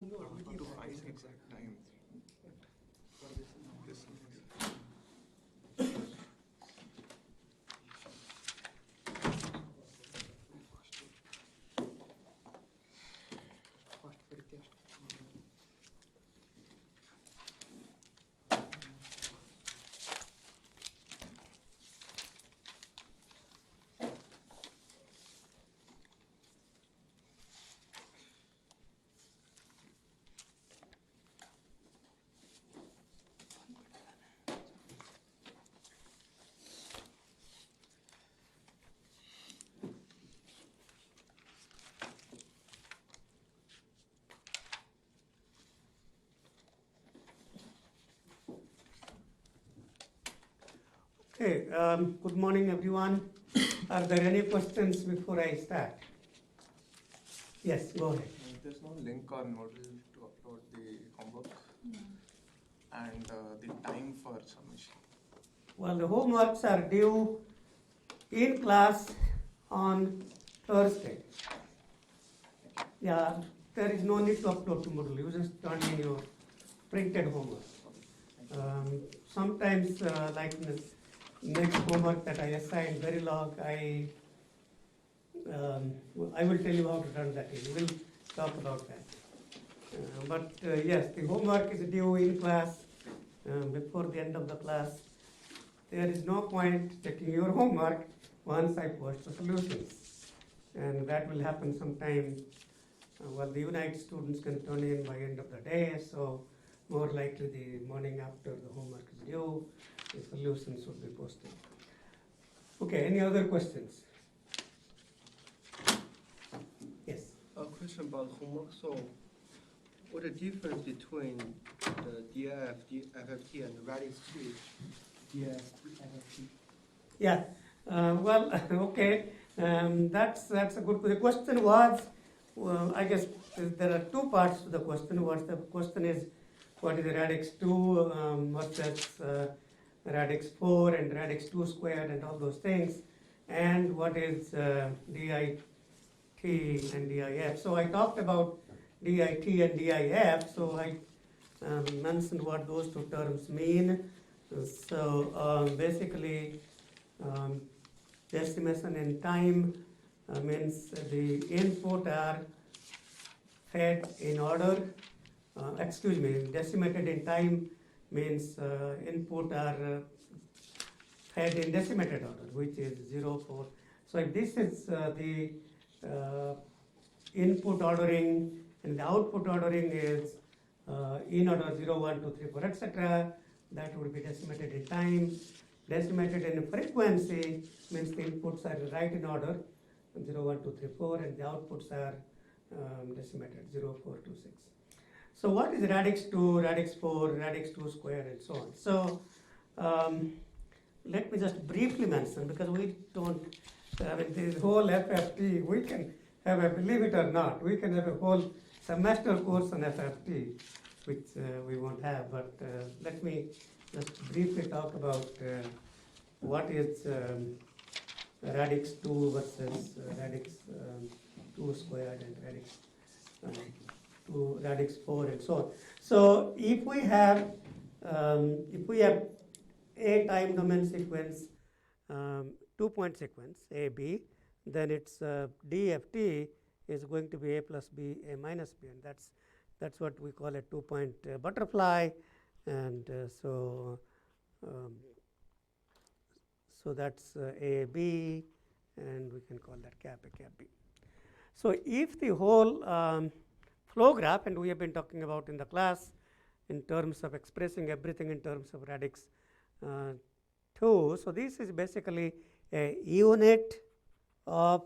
To find exact time. This Okay, good morning everyone. Are there any questions before I start? Yes, go ahead. There's no link on Moodle to upload the homework and the time for submission. Well, the homeworks are due in class on Thursday. Yeah, there is no need to upload to Moodle. You just turn in your printed homework. Sometimes, like the next homework that I assign, Verilog, I will tell you how to turn that in. We'll talk about that. But yes, the homework is due in class before the end of the class. There is no point checking your homework once I post the solutions. And that will happen sometime. Well, the Unite students can turn in by end of the day, so more likely the morning after the homework is due, the solutions should be posted. Okay, any other questions? Yes. A question about homework. So, what the difference between the DIF, FFT, and the radix 2 DIF, FFT? Yeah, well, okay, that's a good. The question was, well, I guess there are two parts to the question. The question is, what is the radix 2 versus radix 4 and radix 2 squared and all those things, and what is DIT and DIF. So I talked about DIT and DIF, so I mentioned what those two terms mean. So basically, estimation in time means the input are fed in order. Decimated in time means input are fed in decimated order, which is 0, 4. So if this is the input ordering and the output ordering is in order 0, 1, 2, 3, 4, etc., that would be decimated in time. Decimated in frequency means the inputs are right in order 0, 1, 2, 3, 4, and the outputs are decimated 0, 4, 2, 6. So what is radix 2, radix 4, radix 2 square, and so on? So let me just briefly mention, because we don't, this whole FFT, we can have a, believe it or not, we can have a whole semester course on FFT, which we won't have, but let me just briefly talk about what is radix 2 versus radix 2 squared and radix 2, radix 4, and so on. So if we have a time domain sequence, 2-point sequence A B, then its DFT is going to be A plus B, A minus B, and that's what we call a 2-point butterfly, and so that's A B, and we can call that cap A cap B. So if the whole flow graph, and we have been talking about in the class in terms of expressing everything in terms of radix 2, so this is basically a unit of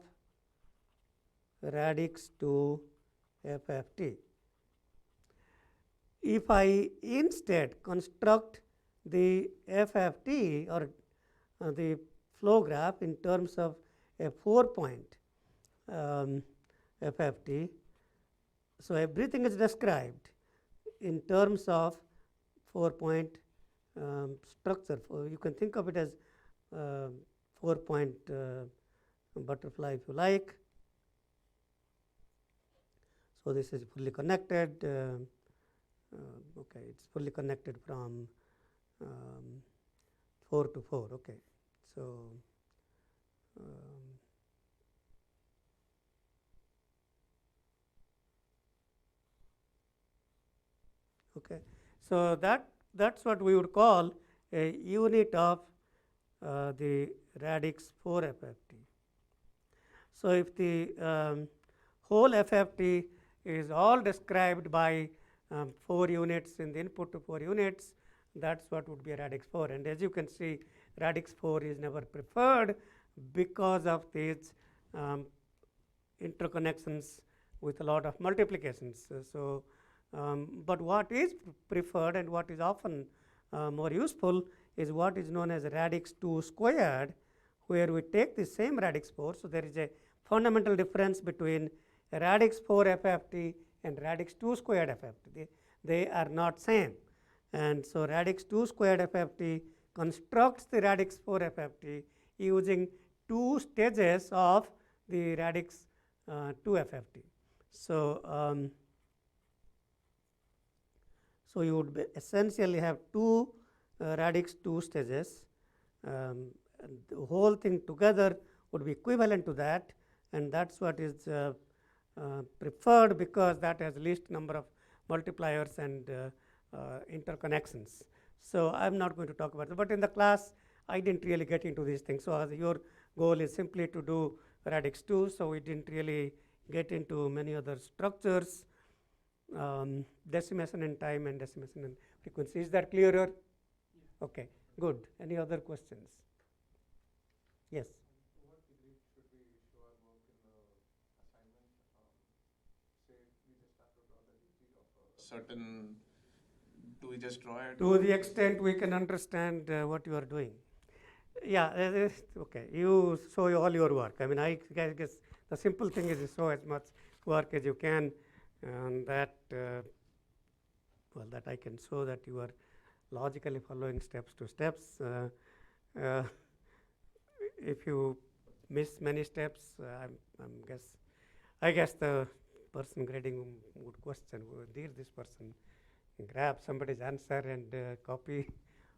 radix 2 FFT. If I instead construct the FFT or the flow graph in terms of a 4-point FFT, so everything is described in terms of 4-point structure. You can think of it as 4-point butterfly if you like. So this is fully connected. Okay, it's fully connected from 4 to 4. Okay, so okay, so that's what we would call a unit of the radix 4 FFT. So if the whole FFT is all described by 4 units in the input to 4 units, that's what would be a radix 4. And as you can see, radix 4 is never preferred because of these interconnections with a lot of multiplications. But what is preferred and what is often more useful is what is known as radix 2 squared, where we take the same radix 4. So there is a fundamental difference between radix 4 FFT and radix 2 squared FFT. They are not same. And so radix 2 squared FFT constructs the radix 4 FFT using 2 stages of the radix 2 FFT. So so you would essentially have 2 radix 2 stages. And the whole thing together would be equivalent to that, and that's what is preferred because that has least number of multipliers and interconnections. So I'm not going to talk about it, but in the class I didn't really get into these things. So as your goal is simply to do radix 2, so we didn't really get into many other structures, decimation in time and decimation in frequency. Is that clearer? Yeah. Okay, good. Any other questions? Yes. To what degree should we show our work in the assignment? Say we just have to draw the DT of a certain. Do we just draw it? To the extent we can understand what you are doing. Yeah, okay. You show all your work. I mean, I guess the simple thing is you show as much work as you can, and that well, that I can show that you are logically following steps to steps. If you miss many steps, I guess the person grading would question, did this person grab somebody's answer and copy,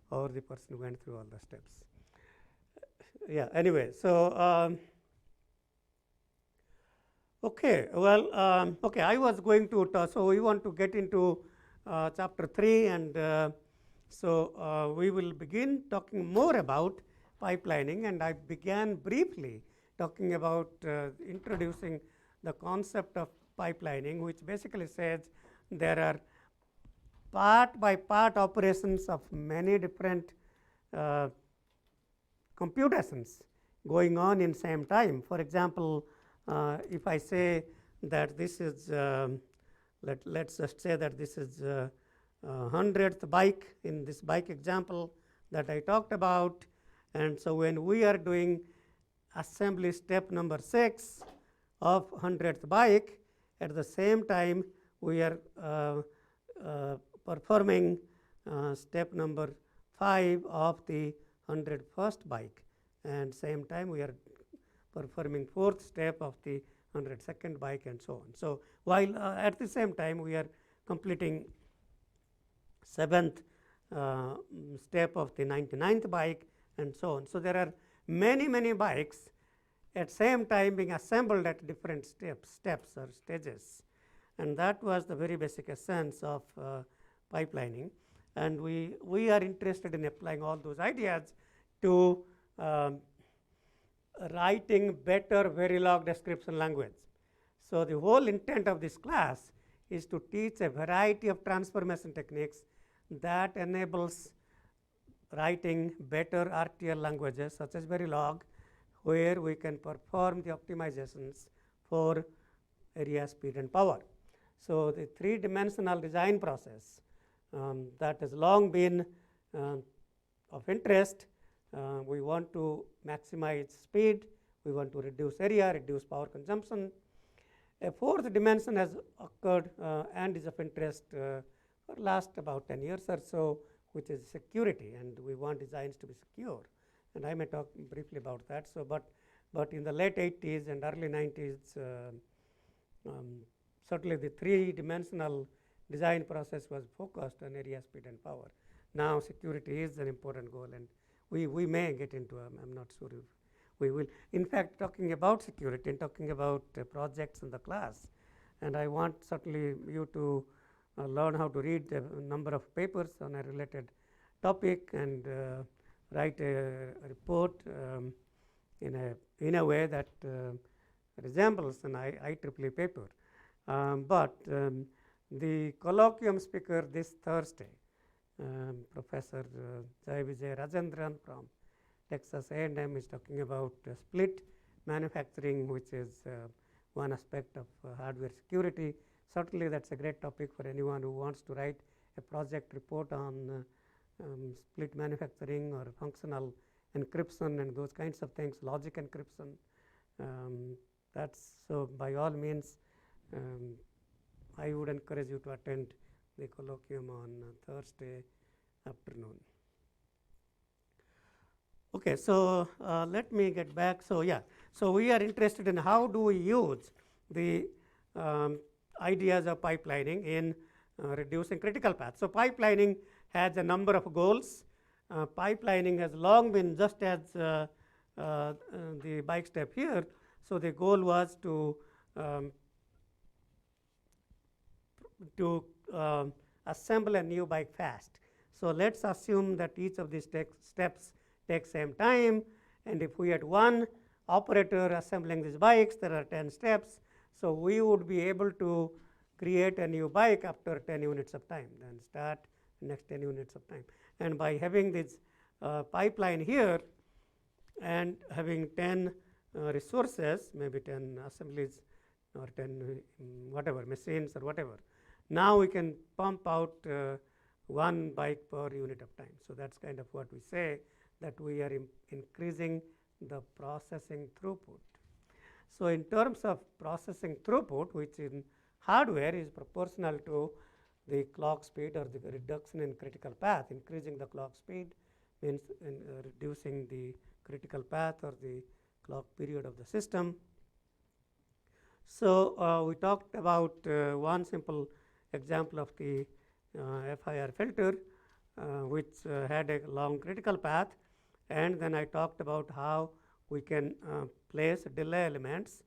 or the person went through all the steps? Yeah, anyway, so okay, well, okay, I was going to talk, so we want to get into chapter 3, and so we will begin talking more about pipelining, and I began briefly talking about introducing the concept of pipelining, which basically says there are part by part operations of many different computations going on in same time. For example, if I say that this is let's just say that this is 100th bike in this bike example that I talked about, and so when we are doing assembly step number 6 of 100th bike, at the same time we are performing step number 5 of the 101st bike, and same time we are performing 4th step of the 102nd bike, and so on. So while at the same time we are completing 7th step of the 99th bike, and so on. So there are many bikes at same time being assembled at different steps or stages, and that was the very basic essence of pipelining. And we are interested in applying all those ideas to writing better Verilog description language. So the whole intent of this class is to teach a variety of transformation techniques that enables writing better RTL languages such as Verilog, where we can perform the optimizations for area, speed, and power. So the 3-dimensional design process that has long been of interest. We want to maximize speed, we want to reduce area, reduce power consumption. A 4th dimension has occurred and is of interest for last about 10 years or so, which is security, and we want designs to be secure. And I may talk briefly about that. So, but in the late 80s and early 90s, certainly the three-dimensional design process was focused on area, speed, and power. Now security is an important goal, and we may get into, I'm not sure if we will. In fact, talking about security and talking about projects in the class, and I want certainly you to learn how to read a number of papers on a related topic and write a report in a way that resembles an IEEE paper. But the colloquium speaker this Thursday, Professor Jai Vijay Rajendran from Texas A&M, is talking about split manufacturing, which is one aspect of hardware security. Certainly that's a great topic for anyone who wants to write a project report on split manufacturing or functional encryption and those kinds of things, logic encryption. That's so by all means I would encourage you to attend the colloquium on Thursday afternoon. Okay, so let me get back. So yeah, so we are interested in how do we use the ideas of pipelining in reducing critical path. So pipelining has a number of goals. Pipelining has long been just as the bike step here. So the goal was to assemble a new bike fast. So let's assume that each of these steps takes same time, and if we had one operator assembling these bikes, there are 10 steps. So we would be able to create a new bike after 10 units of time, then start next 10 units of time. And by having this pipeline here and having 10 resources, maybe 10 assemblies or 10 whatever machines or whatever, now we can pump out one bike per unit of time. So that's kind of what we say, that we are increasing the processing throughput. So in terms of processing throughput, which in hardware is proportional to the clock speed or the reduction in critical path. Increasing the clock speed means reducing the critical path or the clock period of the system. So we talked about one simple example of the FIR filter, which had a long critical path, and then I talked about how we can place delay elements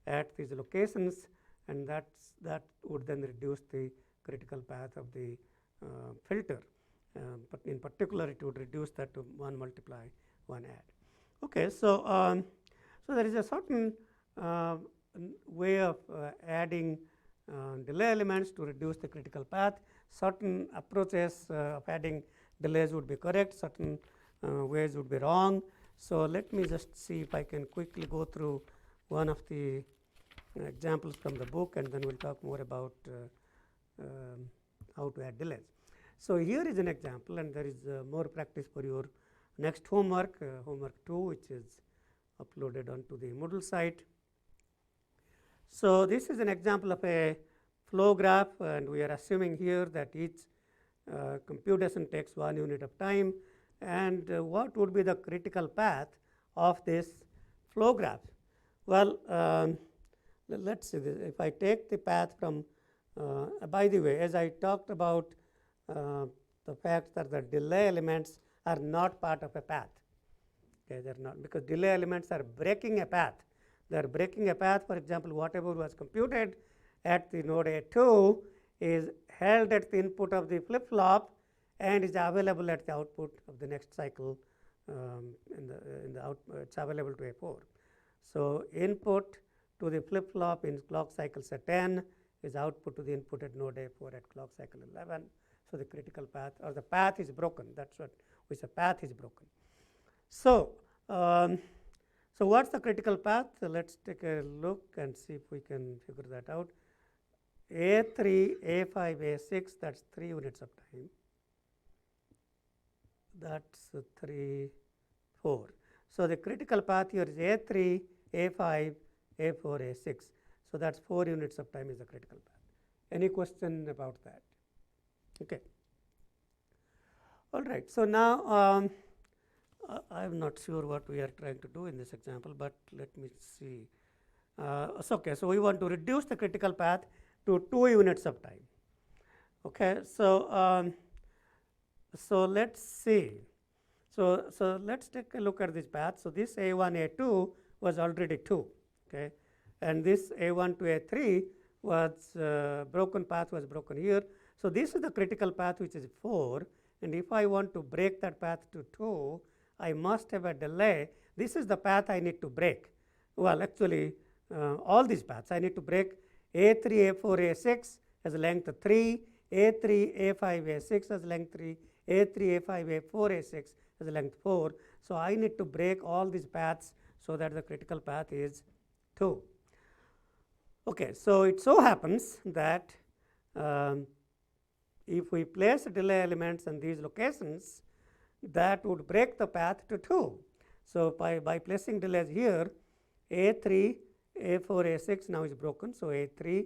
at these locations, and that would then reduce the critical path of the filter. But in particular, it would reduce that to 1 multiply 1 add. Okay, so so there is a certain way of adding delay elements to reduce the critical path. Certain approaches of adding delays would be correct, certain ways would be wrong. So let me just see if I can quickly go through one of the examples from the book, and then we'll talk more about how to add delays. So here is an example, and there is more practice for your next homework, homework 2, which is uploaded onto the Moodle site. So this is an example of a flow graph, and we are assuming here that each computation takes 1 unit of time, and what would be the critical path of this flow graph? Well, let's see this. If I take the path from, by the way, as I talked about the fact that the delay elements are not part of a path. Okay, they're not, because delay elements are breaking a path. They are breaking a path. For example, whatever was computed at the node A2 is held at the input of the flip-flop and is available at the output of the next cycle. It's available to A4. So input to the flip-flop in clock cycle set 10 is output to the input at node A4 at clock cycle 11. So the critical path or the path is broken. That's what we say, path is broken. So so what's the critical path? So let's take a look and see if we can figure that out. A3, A5, A6, that's 3 units of time. That's 3, 4. So the critical path here is A3, A5, A4, A6. So that's 4 units of time is the critical path. Any question about that? Okay. All right. So now I'm not sure what we are trying to do in this example, but let me see. So okay. So we want to reduce the critical path to 2 units of time. Okay, so let's see. So let's take a look at this path. So this A1, A2 was already 2, okay, and this A1 to A3 was broken path was broken here. So this is the critical path, which is 4, and if I want to break that path to 2, I must have a delay. This is the path I need to break. Well, actually, all these paths I need to break. A3, A4, A6 has length 3, A3, A5, A6 has length 3, A3, A5, A4, A6 has length 4. So I need to break all these paths so that the critical path is 2. Okay, so it so happens that if we place delay elements in these locations, that would break the path to 2. So by placing delays here, A3, A4, A6 now is broken. So A3,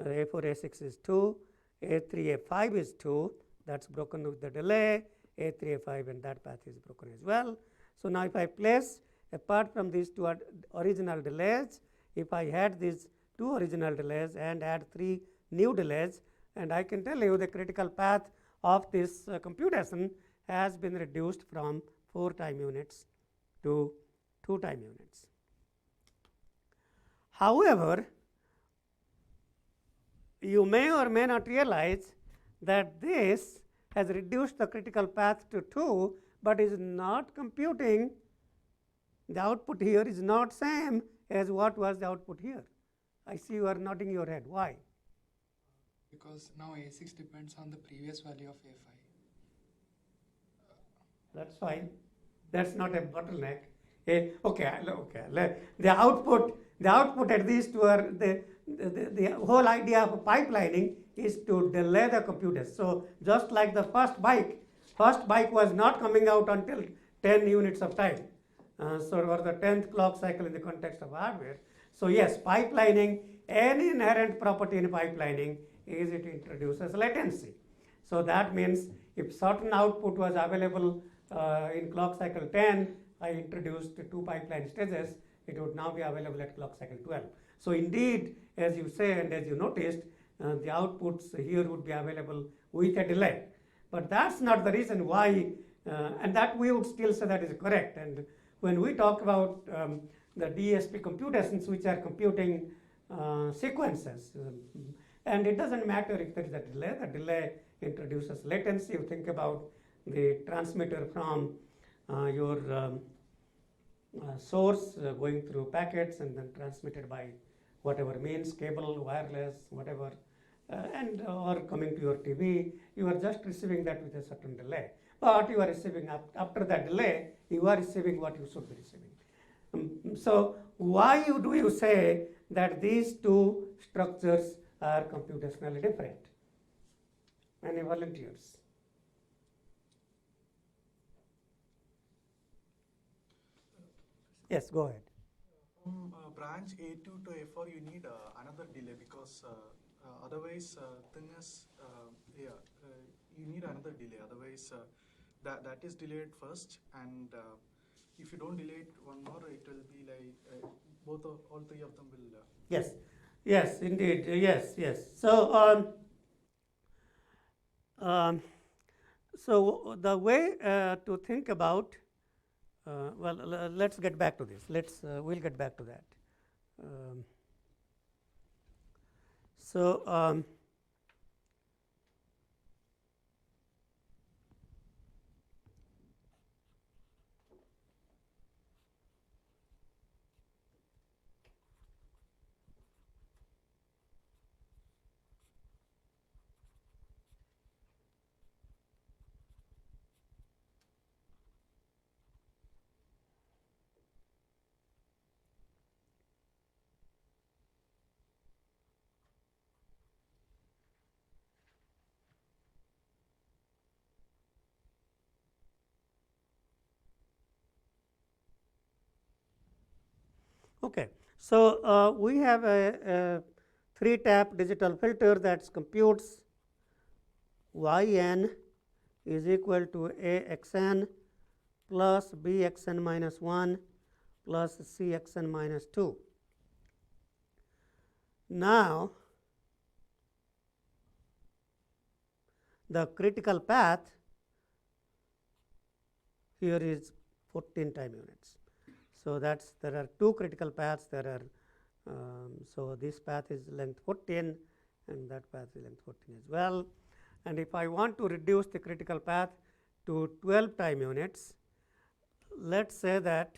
A4, A6 is 2, A3, A5 is 2, that's broken with the delay, A3, A5, and that path is broken as well. So now if I place, apart from these two original delays, if I had these 2 original delays and add 3 new delays, and I can tell you the critical path of this computation has been reduced from 4 time units to 2 time units. However, you may or may not realize that this has reduced the critical path to 2, but is not computing. The output here is not same as what was the output here. I see you are nodding your head. Why? Because now A6 depends on the previous value of A5. That's fine. That's not a bottleneck. Okay. The output at these two are the whole idea of pipelining is to delay the computers. So just like the first bike was not coming out until 10 units of time. So or the 10th clock cycle in the context of hardware. So yes, pipelining, any inherent property in pipelining is it introduces latency. So that means if certain output was available in clock cycle 10, I introduced 2 pipeline stages, it would now be available at clock cycle 12. So indeed, as you say and as you noticed, the outputs here would be available with a delay. But that's not the reason why, and that we would still say that is correct. And when we talk about the DSP computations, which are computing sequences, and it doesn't matter if there is a delay, the delay introduces latency. You think about the transmitter from your source going through packets and then transmitted by whatever means, cable, wireless, whatever, and or coming to your TV, you are just receiving that with a certain delay. But you are receiving after that delay, you are receiving what you should be receiving. So why do you say that these 2 structures are computationally different? Any volunteers? Yes, go ahead. From branch A2 to A4, you need another delay because otherwise, thing is, you need another delay. Otherwise, that is delayed first, and if you don't delay it one more, it will be like all 3 of them will. Yes, indeed, yes. So, so the way to think about, well, let's get back to this. We'll get back to that. So. Okay, so we have a 3-tap digital filter that computes yn is equal to axn plus bxn minus 1 plus c, 2. Now, the critical path here is 14 time units. So that's there are two critical paths. There are so this path is length 14 and that path is length 14 as well. And if I want to reduce the critical path to 12 time units, let's say that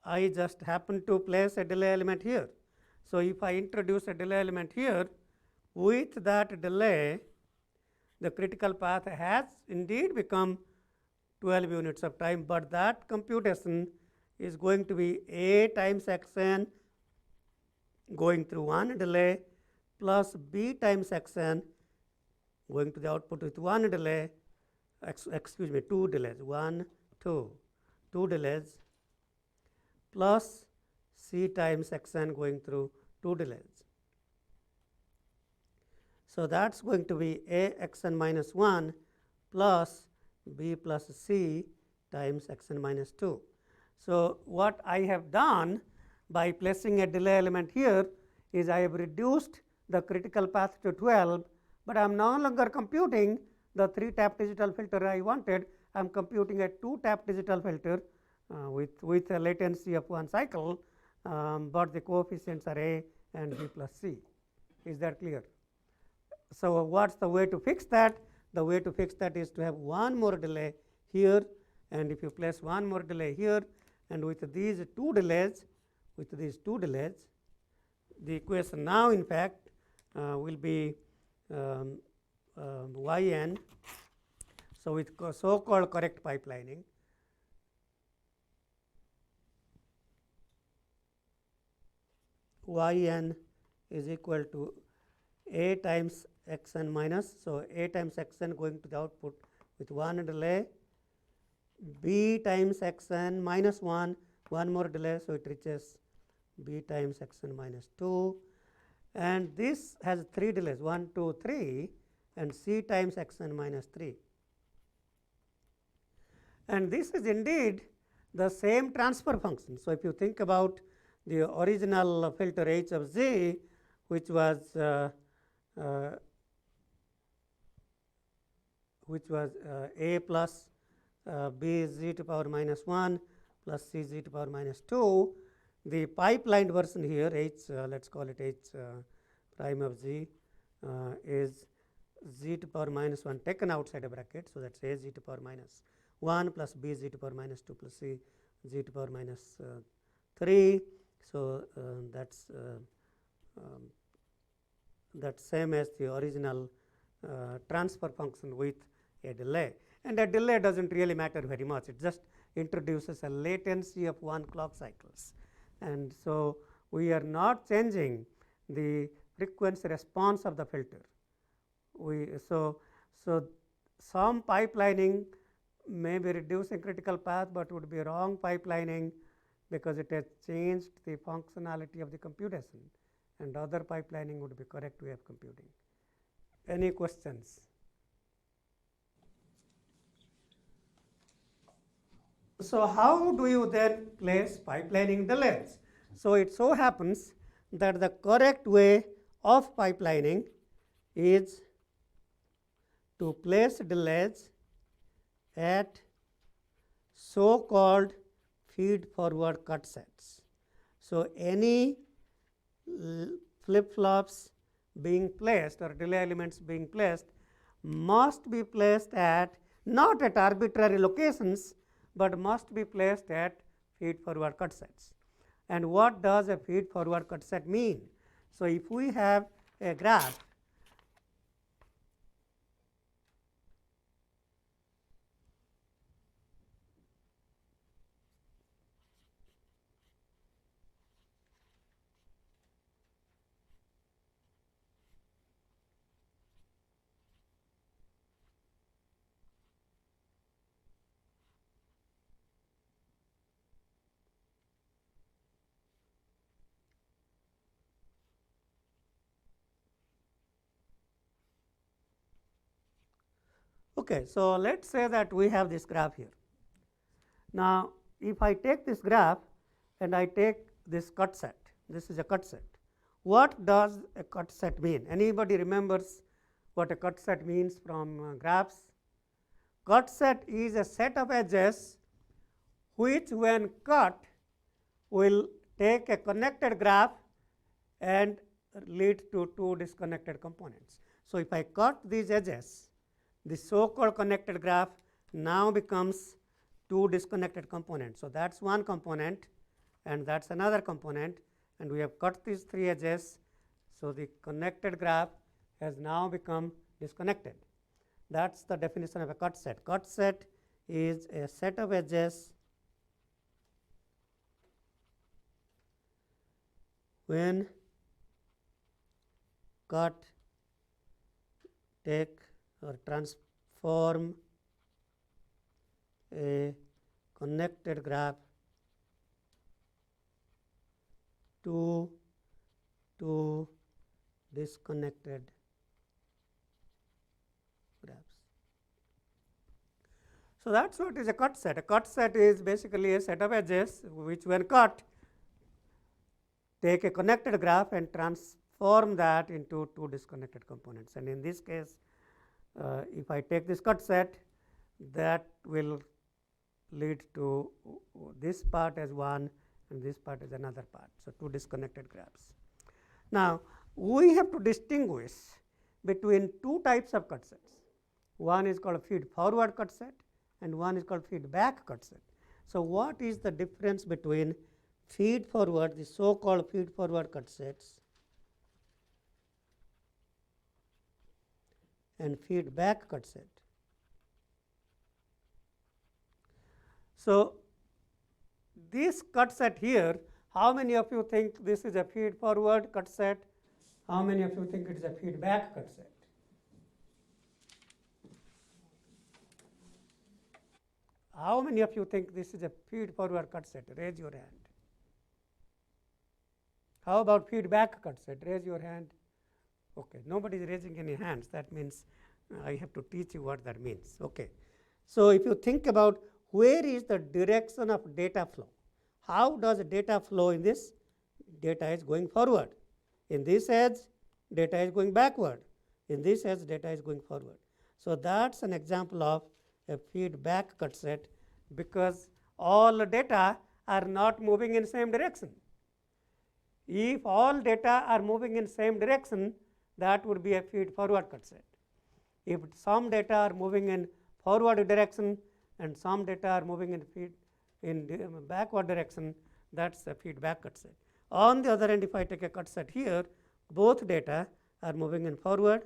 I just happen to place a delay element here. So if I introduce a delay element here, with that delay, the critical path has indeed become 12 units of time, but that computation is going to be A times xn going through one delay plus B times xn going to the output with one delay, excuse me, two delays, 1, 2, two delays plus C times xn going through two delays. So that's going to be A xn minus 1 plus B plus C times xn minus 2. So what I have done by placing a delay element here is I have reduced the critical path to 12, but I am no longer computing the 3-tap digital filter I wanted. I am computing a 2-tap digital filter with a latency of 1 cycle, but the coefficients are A and B plus C. Is that clear? So what's the way to fix that? The way to fix that is to have one more delay here, and if you place one more delay here, and with these two delays, the equation now in fact will be yn. So with so-called correct pipelining, yn is equal to A times xn minus, so A times xn going to the output with one delay, B times xn minus 1, one more delay, so it reaches B times xn minus 2, and this has 3 delays, 1, 2, 3, and C times xn minus 3. And this is indeed the same transfer function. So if you think about the original filter h of z, which was a plus b z to power minus 1 plus c z to power minus 2. The pipelined version here h, let's call it h prime of z, is z to power minus 1 taken outside a bracket. So that's a z to power minus 1 plus b z to power minus 2 plus c z to power minus 3. So that's same as the original transfer function with a delay, and a delay doesn't really matter very much. It just introduces a latency of 1 clock cycles, and so we are not changing the frequency response of the filter. So some pipelining may be reducing critical path, but would be wrong pipelining because it has changed the functionality of the computation, and other pipelining would be correct way of computing. Any questions? So how do you then place pipelining delays? So it so happens that the correct way of pipelining is to place delays at so-called feed forward cut sets. So any flip-flops being placed or delay elements being placed must be placed at not at arbitrary locations, but must be placed at feed forward cut sets. And what does a feed forward cut set mean? So if we have a graph Okay, so let's say that we have this graph here. Now, if I take this graph and I take this cut set, this is a cut set. What does a cut set mean? Anybody remembers what a cut set means from graphs. Cut set is a set of edges which when cut will take a connected graph and lead to two disconnected components. So, if I cut these edges, the so called connected graph now becomes two disconnected components. So, that is one component and that is another component, and we have cut these three edges. So, the connected graph has now become disconnected. That is the definition of a cut set. Cut set is a set of edges when cut, take or transform a connected graph to two disconnected graphs. So, that is what is a cut set. A cut set is basically a set of edges which when cut take a connected graph and transform that into two disconnected components. And in this case, if I take this cut set, that will lead to this part as one and this part as another part. So, two disconnected graphs. Now, we have to distinguish between two types of cut sets. One is called a feed forward cut set and one is called feedback cut set. So, what is the difference between feed forward, the so called feed forward cut sets, and feedback cut set? So, this cut set here, how many of you think this is a feed forward cut set? How many of you think it is a feedback cut set? How many of you think this is a feed forward cut set? Raise your hand. How about feedback cut set? Raise your hand. Okay, nobody is raising any hands. That means I have to teach you what that means. Okay. So, if you think about where is the direction of data flow, how does data flow in this? Data is going forward. In this edge, data is going backward. In this edge, data is going forward. So, that is an example of a feedback cut set because all data are not moving in same direction. If all data are moving in same direction, that would be a feed forward cut set. If some data are moving in forward direction and some data are moving in backward direction, that is a feedback cut set. On the other hand, if I take a cut set here, both data are moving in forward.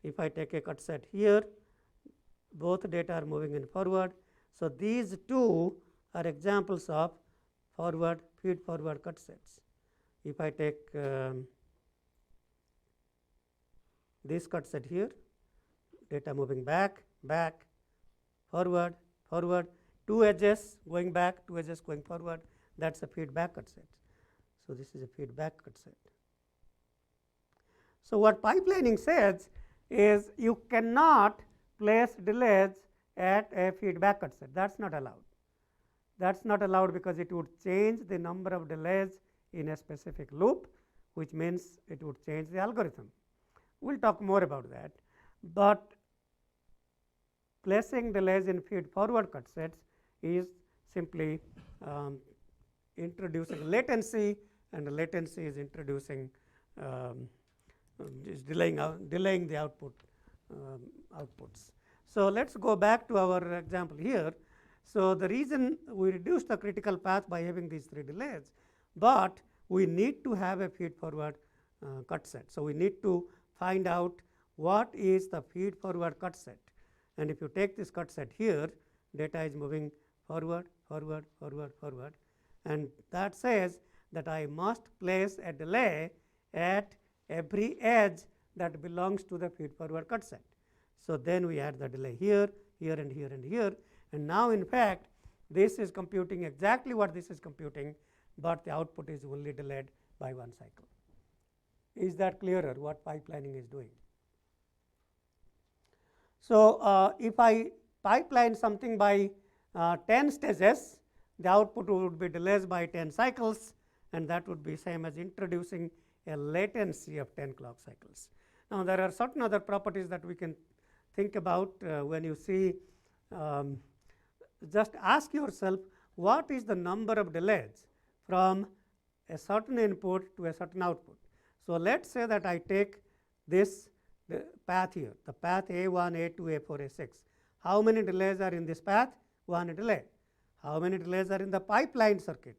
If I take a cut set here, both data are moving in forward. So, these two are examples of forward feed forward cut sets. If I take this cut set here, data moving back, back, forward, forward, two edges going back, two edges going forward, that is a feedback cut set. So, this is a feedback cut set. So, what pipelining says is you cannot place delays at a feedback cut set. That is not allowed. That is not allowed because it would change the number of delays in a specific loop, which means it would change the algorithm. We will talk more about that, but placing delays in feed forward cut sets is simply introducing latency, and latency is introducing is delaying the outputs. So, let us go back to our example here. So, the reason we reduce the critical path by having these three delays, but we need to have a feed forward cut set. So, we need to find out what is the feed forward cut set, and if you take this cut set here, data is moving forward, forward, forward, forward, and that says that I must place a delay at every edge that belongs to the feed forward cut set. So, then we add the delay here, here and here and here, and now in fact this is computing exactly what this is computing, but the output is only delayed by one cycle. Is that clearer what pipelining is doing? So, if I pipeline something by 10 stages, the output would be delays by 10 cycles, and that would be same as introducing a latency of 10 clock cycles. Now, there are certain other properties that we can think about when you see. Just ask yourself, what is the number of delays from a certain input to a certain output. So, let us say that I take this path here, the path A1, A2, A4, A6. How many delays are in this path? 1 delay. How many delays are in the pipeline circuit?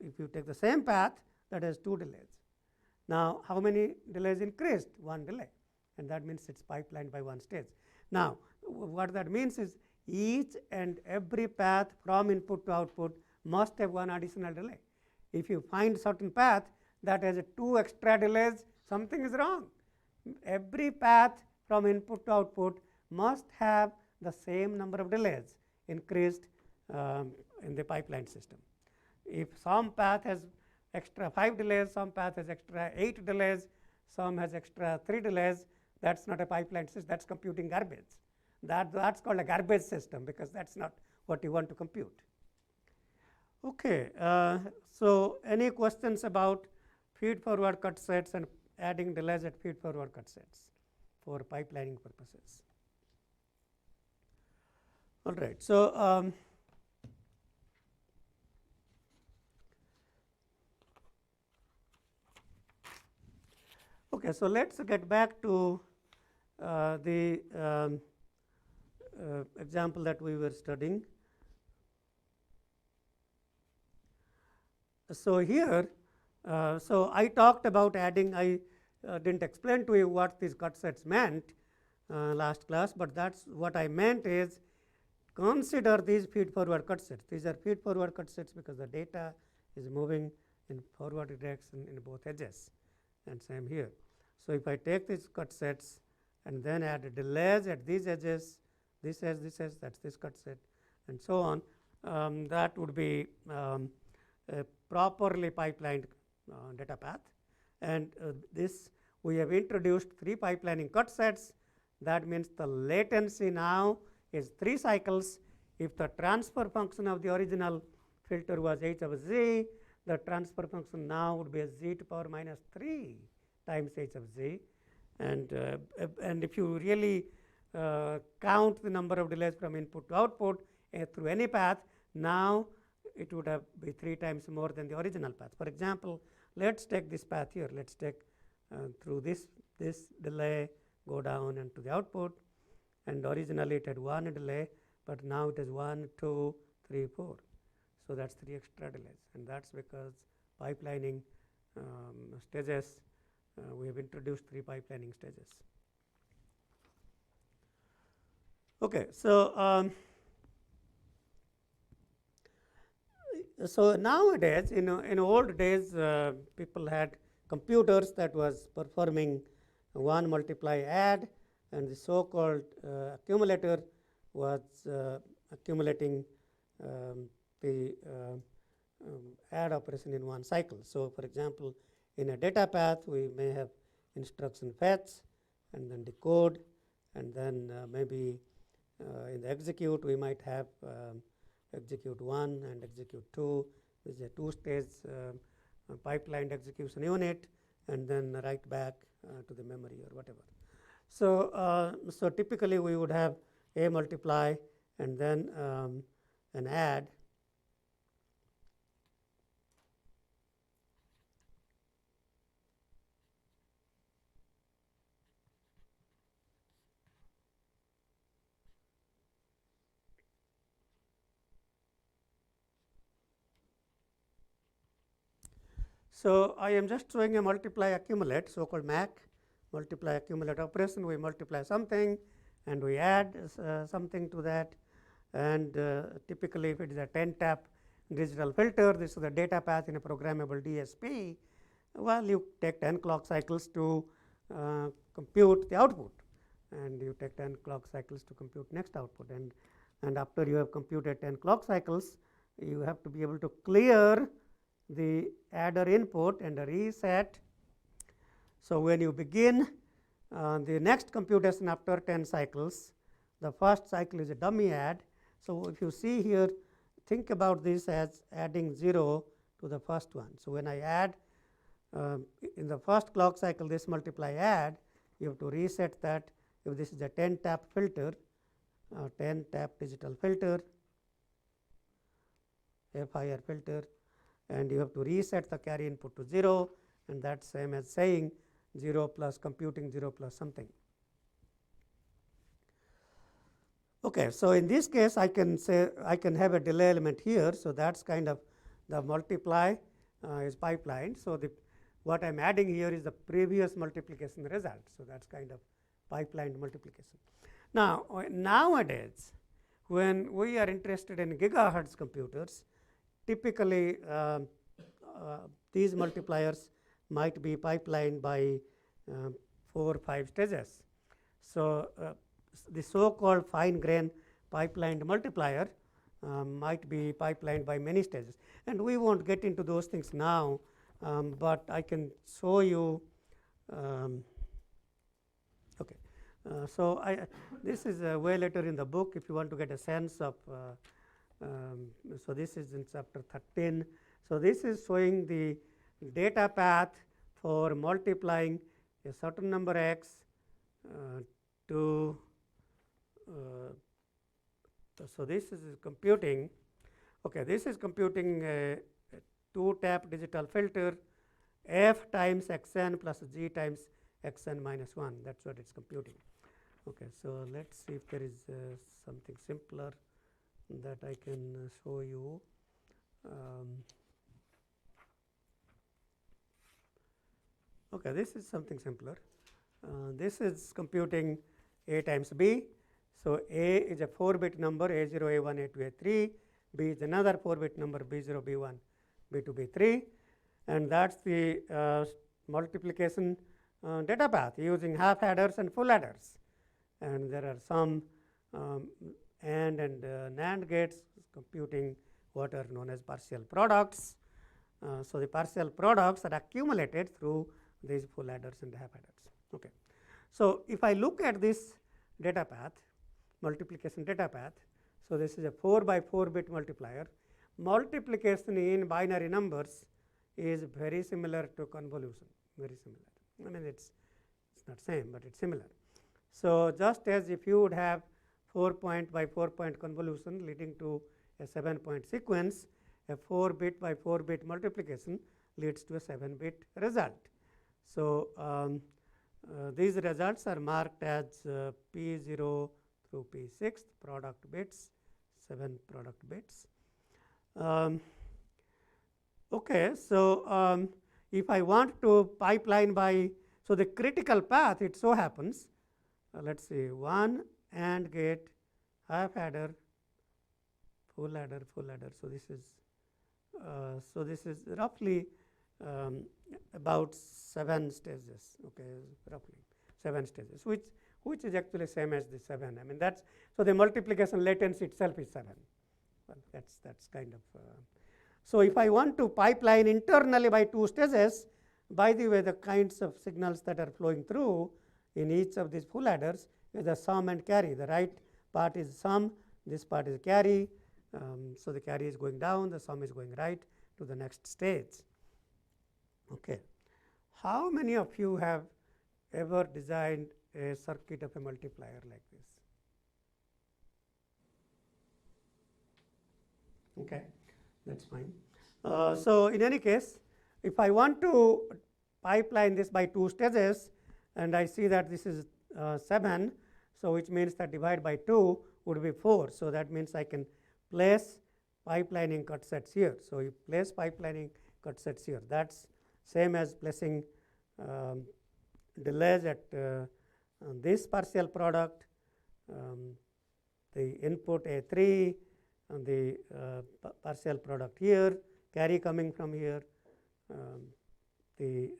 If you take the same path, that has 2 delays. Now, how many delays increased? 1 delay, and that means it is pipelined by 1 stage. Now, what that means is each and every path from input to output must have 1 additional delay. If you find certain path that has 2 extra delays, something is wrong. Every path from input to output must have the same number of delays increased in the pipeline system. If some path has extra 5 delays, some path has extra 8 delays, some has extra 3 delays, that is not a pipeline system, that is computing garbage. That is called a garbage system, because that is not what you want to compute. Okay, so any questions about feed forward cut sets and adding delays at feed forward cut sets for pipelining purposes? All right. So, okay, so let us get back to the example that we were studying. So, here, so I talked about adding, I did not explain to you what these cut sets meant last class, but that is what I meant is consider these feed forward cut sets. These are feed forward cut sets because the data is moving in forward direction in both edges, and same here. So, if I take these cut sets and then add delays at these edges, this edge, that is this cut set, and so on, that would be a properly pipelined data path. And this we have introduced 3 pipelining cut sets. That means the latency now is 3 cycles. If the transfer function of the original filter was h of z, the transfer function now would be z to power minus 3 times h of z. And if you really count the number of delays from input to output through any path, now it would have be 3 times more than the original path. For example, let us take this path here. Let us take through this delay, go down and to the output, and originally it had 1 delay, but now it is 1, 2, 3, 4. So, that is 3 extra delays, and that is because pipelining stages, we have introduced 3 pipelining stages. Okay, so so nowadays, in old days, people had computers that was performing 1 multiply add, and the so called accumulator was accumulating the add operation in 1 cycle. So, for example, in a data path we may have instruction fetch and then decode, and then maybe in the execute we might have execute 1 and execute 2. This is a 2-stage pipelined execution unit, and then write back to the memory or whatever. So, so typically we would have a multiply and then an add. So, I am just showing a multiply accumulate, so called MAC, multiply accumulate operation. We multiply something and we add something to that, and typically if it is a 10-tap digital filter, this is the data path in a programmable DSP. Well, you take 10 clock cycles to compute the output, and you take 10 clock cycles to compute next output, and after you have computed 10 clock cycles, you have to be able to clear the adder input and reset. So, when you begin the next computation after 10 cycles, the first cycle is a dummy add. So, if you see here, think about this as adding 0 to the first one. So, when I add in the first clock cycle this multiply add, you have to reset that. If this is a 10 tap filter, 10 tap digital filter, FIR filter, and you have to reset the carry input to 0, and that's same as saying 0 plus computing 0 plus something. Okay, so in this case I can say I can have a delay element here. So that's kind of the multiply is pipeline. So the what I'm adding here is the previous multiplication result. So that's kind of pipeline multiplication. Now nowadays, when we are interested in gigahertz computers, typically these multipliers might be pipelined by 4 or 5 stages. So the so-called fine grain pipelined multiplier might be pipelined by many stages, and we won't get into those things now, but I can show you. Okay, so this is way later in the book if you want to get a sense of. So this is in chapter 13. So this is showing the data path for multiplying a certain number x to. So this is computing. Okay, this is computing a 2-tap digital filter f times xn plus g times xn minus 1. That's what it's computing. Okay, so let's see if there is something simpler that I can show you. Okay, this is something simpler. This is computing a times b. So a is a 4-bit number, a0, a1, a2, a3. B is another 4-bit number, b0, b1, b2, b3, and that's the multiplication data path using half adders and full adders. And there are some AND and NAND gates computing what are known as partial products. So the partial products are accumulated through these full adders and half adders. Okay. So if I look at this data path, multiplication data path, so this is a 4 by 4 bit multiplier. Multiplication in binary numbers is very similar to convolution, very similar. I mean it's not same, but it's similar. So just as if you would have 4-point by 4-point convolution leading to a 7-point sequence, a 4-bit by 4-bit multiplication leads to a 7-bit result. So these results are marked as P0 through P6 product bits, 7 product bits. Okay, so if I want to pipeline by, so the critical path, it so happens, let's see, 1 AND gate, half adder, full adder, full adder. So this is roughly about 7 stages. Okay, roughly 7 stages, which is actually same as the 7. I mean that's, so the multiplication latency itself is 7. Well, that's kind of. So if I want to pipeline internally by 2 stages, by the way, the kinds of signals that are flowing through in each of these full adders is the sum and carry. The right part is sum, this part is carry. So the carry is going down, the sum is going right to the next stage. Okay. How many of you have ever designed a circuit of a multiplier like this? Okay, that's fine. So in any case, if I want to pipeline this by 2 stages, and I see that this is 7, so which means that divide by 2 would be 4. So that means I can place pipelining cut sets here. So you place pipelining cut sets here. That's same as placing delays at this partial product, the input A3, and the partial product here, carry coming from here, the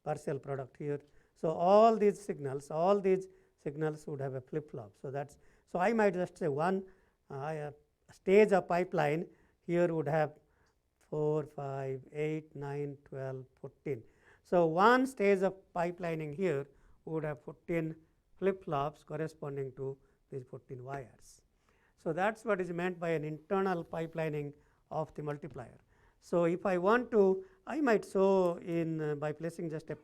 partial product here. So all these signals would have a flip-flop. So that's, so I might just say one stage of pipeline here would have 4, 5, 8, 9, 12, 14. So one stage of pipelining here would have 14 flip-flops corresponding to these 14 wires. So that's what is meant by an internal pipelining of the multiplier. So if I want to, I might show in by placing just a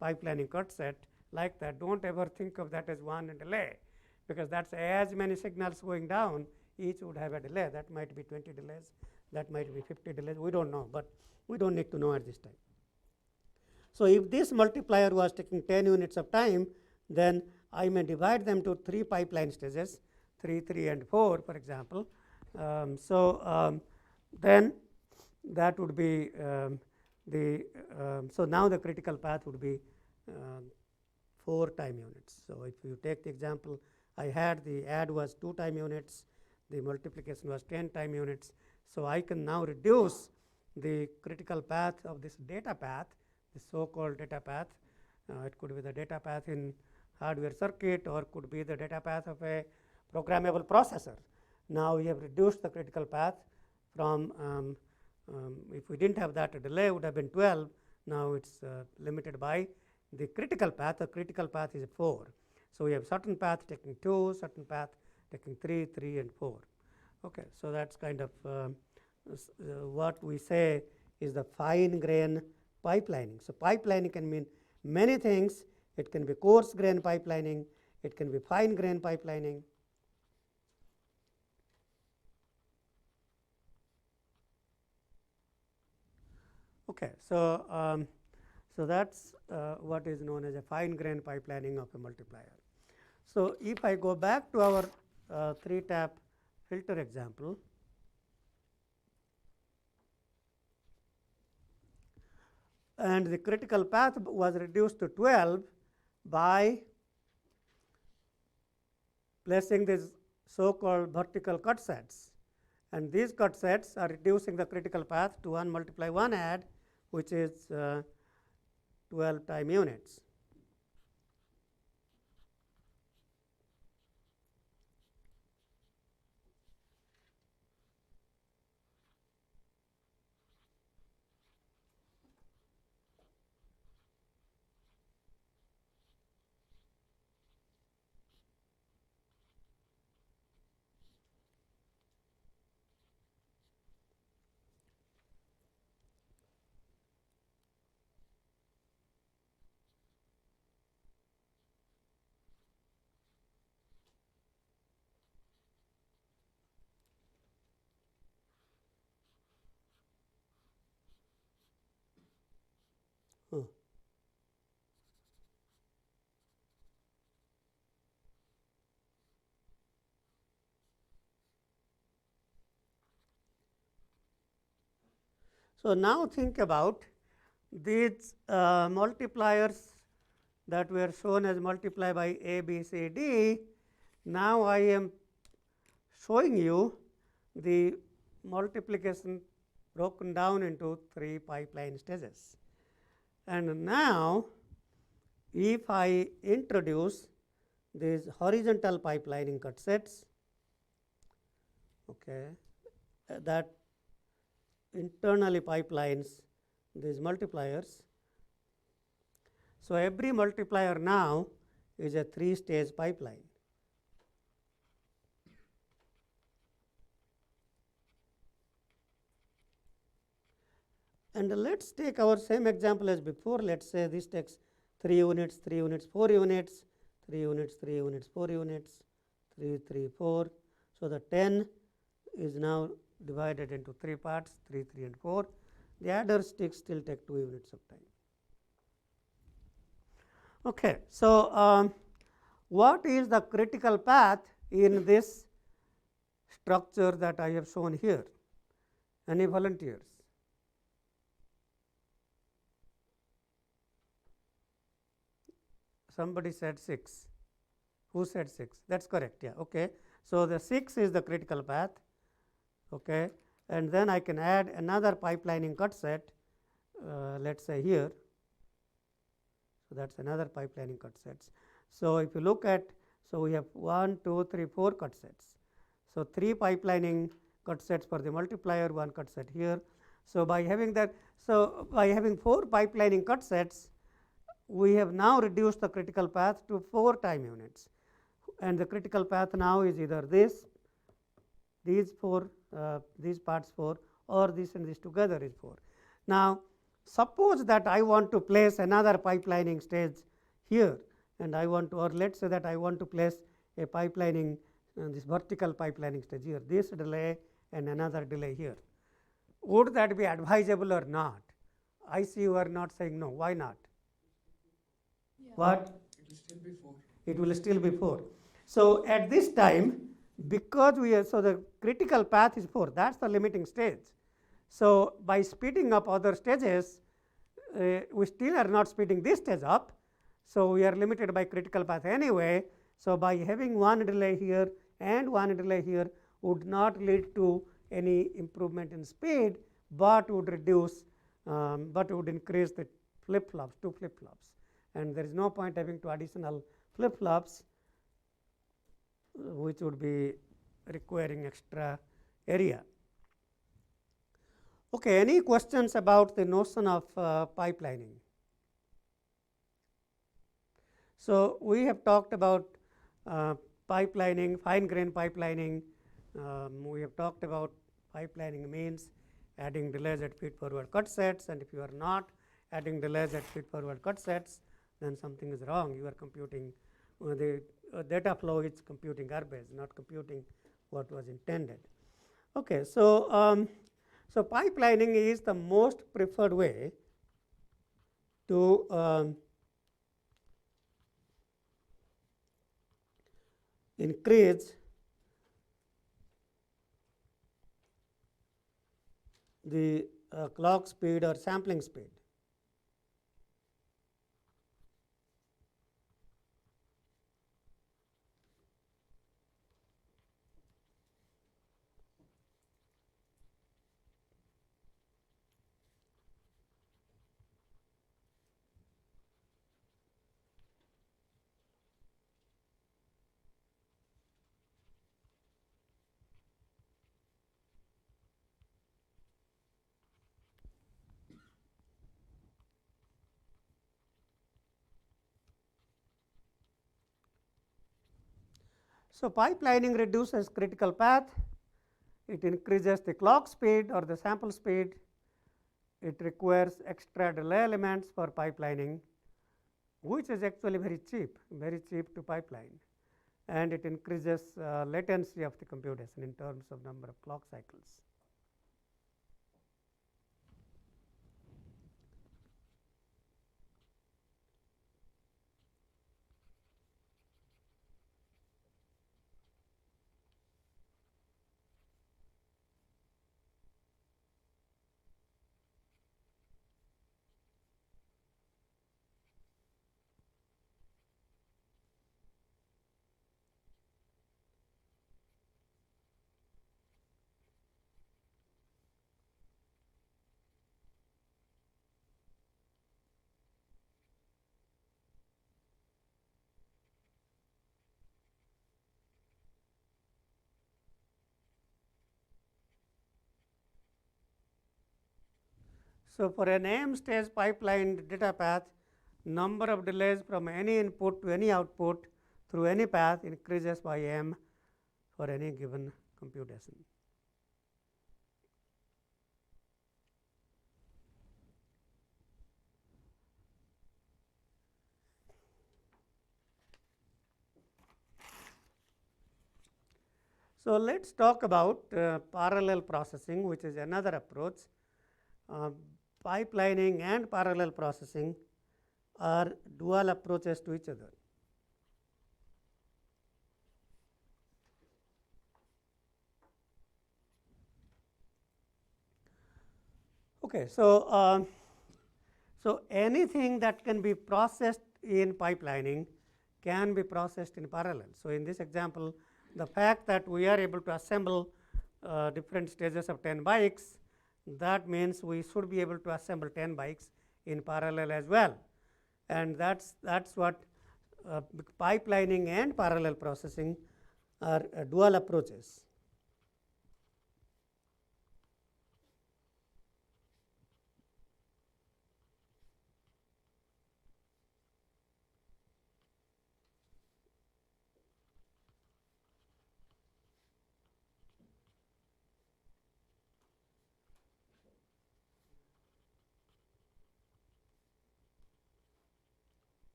pipelining cut set like that. Don't ever think of that as one delay, because that's as many signals going down, each would have a delay. That might be 20 delays, that might be 50 delays, we don't know, but we don't need to know at this time. So, if this multiplier was taking 10 units of time, then I may divide them to 3 pipeline stages, 3, 3 and 4 for example. Then that would be so now the critical path would be 4 time units. So, if you take the example, I had the add was 2 time units, the multiplication was 10 time units. So, I can now reduce the critical path of this data path, the so called data path. It could be the data path in hardware circuit, or could be the data path of a programmable processor. Now, we have reduced the critical path from if we didn't have that, a delay would have been 12. Now, it is limited by the critical path. The critical path is 4. So, we have certain path taking 2, certain path taking 3, 3 and 4. Okay. So, that is kind of what we say is the fine grain pipelining. So, pipelining can mean many things. It can be coarse grain pipelining, it can be fine grain pipelining. Okay. So, that's what is known as a fine grain pipelining of a multiplier. So, if I go back to our 3-tap filter example, and the critical path was reduced to 12 by placing these so called vertical cut sets, and these cut sets are reducing the critical path to 1 multiply 1 add, which is 12 time units. So, now think about these multipliers that were shown as multiply by A, B, C, D. Now, I am showing you the multiplication broken down into 3 pipeline stages. And now, if I introduce these horizontal pipelining cut sets, okay, that internally pipelines these multipliers. So, every multiplier now is a 3-stage pipeline. And let us take our same example as before. Let us say this takes 3 units, 3 units, 4 units, 3 units, 3 units, 4 units, 3, 3, 4. So, the 10 is now divided into 3 parts, 3, 3 and 4. The adder sticks still take 2 units of time. Okay. So, what is the critical path in this structure that I have shown here? Any volunteers? Somebody said 6. Who said 6? That is correct. Yeah. Okay. So, the 6 is the critical path. Okay. And then I can add another pipelining cut set, let us say here. So, that is another pipelining cut sets. So, if you look at, so we have 1, 2, 3, 4 cut sets. So, 3 pipelining cut sets for the multiplier, 1 cut set here. So, by having that, so by having 4 pipelining cut sets, we have now reduced the critical path to 4 time units, and the critical path now is either this, these 4, these parts 4, or this and this together is 4. Now, suppose that I want to place another pipelining stage here. and I want to, or let us say that I want to place a pipelining, this vertical pipelining stage here, this delay and another delay here. Would that be advisable or not? I see you are not saying no. Why not? What? It will still be 4. It will still be 4. So, at this time, because we are, so the critical path is 4, that is the limiting stage. So, by speeding up other stages, we still are not speeding this stage up. So, we are limited by critical path anyway. So, by having one delay here and one delay here would not lead to any improvement in speed, but would reduce, but would increase the flip flops, 2 flip flops, and there is no point having 2 additional flip flops, which would be requiring extra area. Okay, any questions about the notion of pipelining? So, we have talked about pipelining, fine grain pipelining. We have talked about pipelining means adding delays at feed forward cut sets, and if you are not adding delays at feed forward cut sets, then something is wrong. You are computing the data flow is computing garbage, not computing what was intended. Okay, so so pipelining is the most preferred way to increase the clock speed or sampling speed. So, pipelining reduces critical path, it increases the clock speed or the sample speed, it requires extra delay elements for pipelining, which is actually very cheap to pipeline, and it increases latency of the computation in terms of number of clock cycles. So, for an AM stage pipeline data path, number of delays from any input to any output through any path increases by m for any given computation. So, let us talk about parallel processing, which is another approach. Pipelining and parallel processing are dual approaches to each other. Okay, so anything that can be processed in pipelining can be processed in parallel. So, in this example, the fact that we are able to assemble different stages of 10 bikes, that means we should be able to assemble 10 bikes in parallel as well, and that's what pipelining and parallel processing are dual approaches.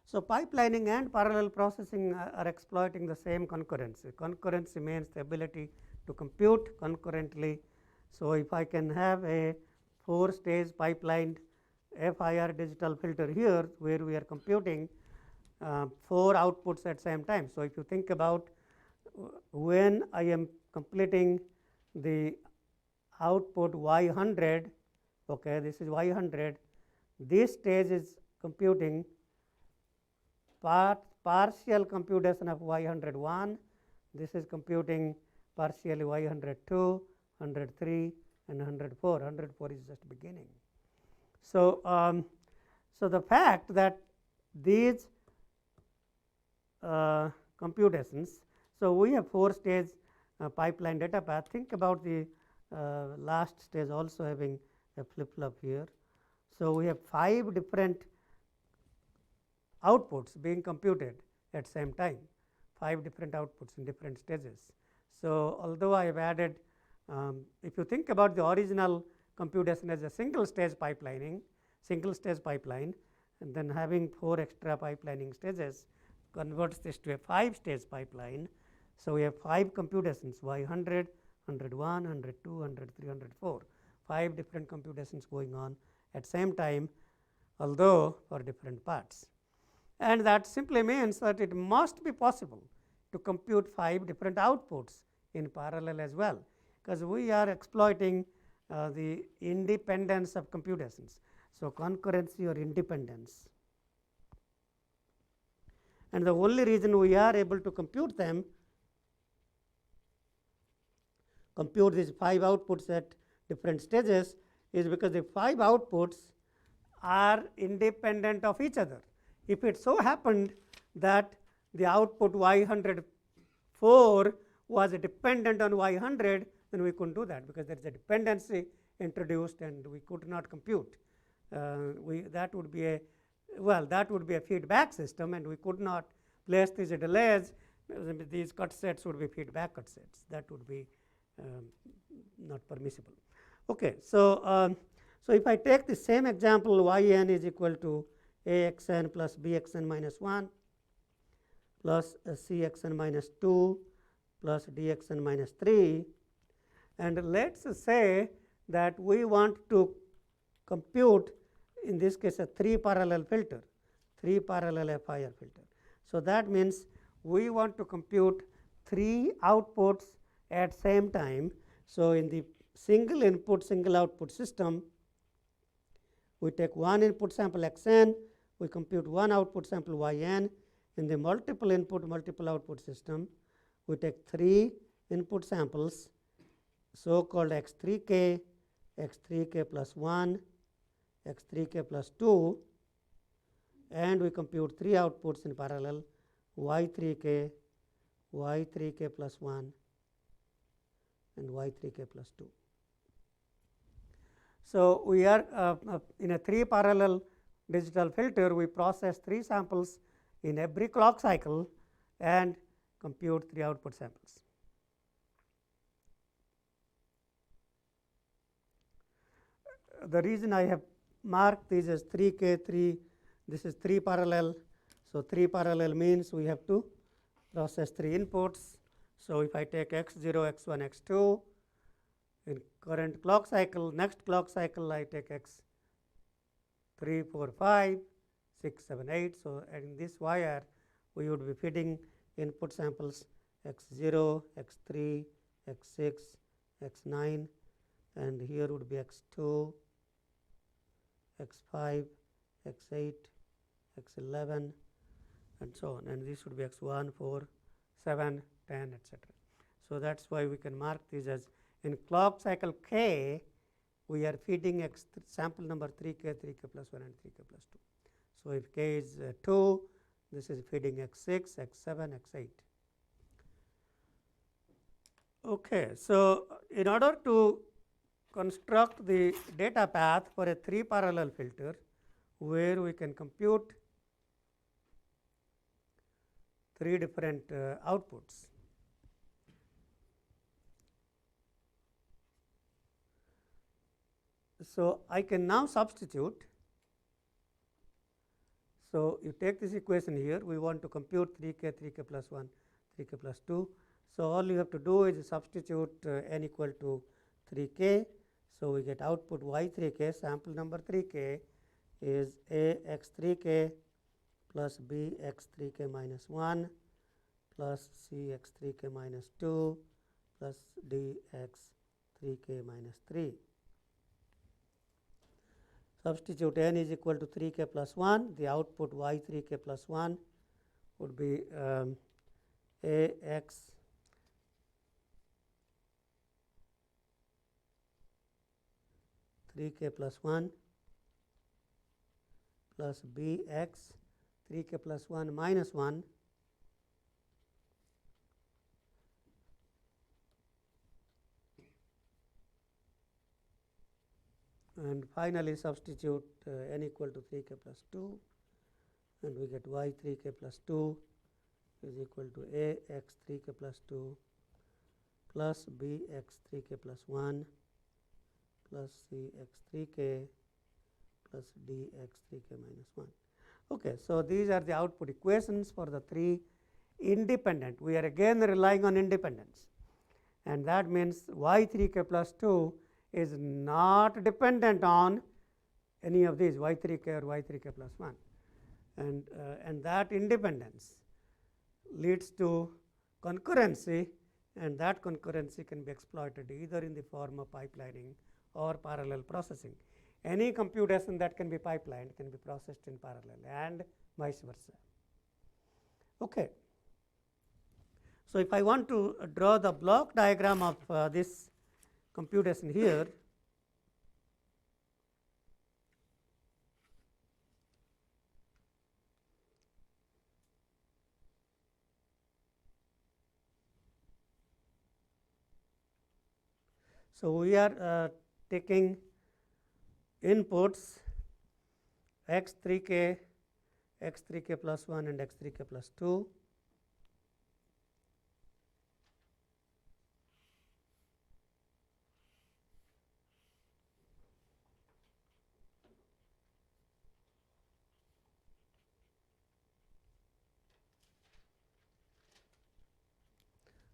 So, pipelining and parallel processing are exploiting the same concurrency. Concurrency means the ability to compute concurrently. So, if I can have a 4-stage pipelined FIR digital filter here, where we are computing 4 outputs at same time. So, if you think about when I am completing the output y100, okay, this is y100, this stage is computing partial computation of y101, this is computing partially y102, 103 and 104. 104 is just beginning. So, so the fact that these computations, so we have 4-stage pipeline data path. Think about the last stage also having a flip flop here. So, we have 5 different outputs being computed at same time, 5 different outputs in different stages. So, although I have added, if you think about the original computation as a single stage pipeline, and then having 4 extra pipelining stages converts this to a 5-stage pipeline. So, we have 5 computations y100, 101, 102, 103, 104, 5 different computations going on at same time, although for different parts. And that simply means that it must be possible to compute 5 different outputs in parallel as well, because we are exploiting the independence of computations. So, concurrency or independence, and the only reason we are able to compute these 5 outputs at different stages is because the 5 outputs are independent of each other. If it so happened that the output y104 was dependent on y100, then we couldn't do that, because there is a dependency introduced and we could not compute. That would be a feedback system, and we could not place these delays. These cut sets would be feedback cut sets. That would be not permissible. Okay, so so if I take the same example, yn is equal to axn plus bxn minus 1 plus cxn minus 2 plus dxn minus 3, and let us say that we want to compute, in this case, a 3 parallel filter, 3 parallel FIR filter. So, that means we want to compute 3 outputs at same time. So, in the single input single output system, we take one input sample xn, we compute one output sample yn. In the multiple input multiple output system, we take 3 input samples, so called x3k, x3k plus 1, x3k plus 2, and we compute 3 outputs in parallel, y3k, y3k plus 1 and y3k plus 2. So, we are in a 3 parallel digital filter, we process 3 samples in every clock cycle and compute 3 output samples. The reason I have marked these as 3k, 3, this is 3 parallel. So, 3 parallel means we have to process 3 inputs. So, if I take x0, x1, x2 in current clock cycle, next clock cycle I take x3, 4, 5, 6, 7, 8. So, in this wire we would be feeding input samples x0, x3, x6, x9, and here would be x2, x5, x8, x11 and so on, and this would be x1, 4, 7, 10, etc. So, that is why we can mark these as in clock cycle k, we are feeding sample number 3k, 3k plus 1 and 3k plus 2. So, if k is 2, this is feeding x6, x7, x8. Okay, so, in order to construct the data path for a 3 parallel filter, where we can compute 3 different outputs. So, I can now substitute So, you take this equation here, we want to compute 3k, 3k plus 1, 3k plus 2. So, all you have to do is substitute n equal to 3k. So, we get output y 3k, sample number 3k is a x 3k plus b x 3k minus 1 plus c x 3k minus 2 plus d x 3k minus 3. Substitute n is equal to 3k plus 1, the output y 3k plus 1 would be a x three k plus 1 plus b x 3k plus 1 minus 1 and finally substitute n equal to 3k plus 2 and we get y 3k plus 2 is equal to a x 3k plus 2 plus b x 3k plus 1 plus c x 3k plus d x 3k minus 1. Okay, so these are the output equations for the three independent. We are again relying on independence, and that means y 3k plus 2 is not dependent on any of these y 3k or y 3k plus 1, and that independence leads to concurrency, and that concurrency can be exploited either in the form of pipelining or parallel processing. Any computation that can be pipelined can be processed in parallel and vice versa. Okay. So, if I want to draw the block diagram of this computation here, so we are taking inputs x 3k, x 3k plus 1 and x 3k plus 2.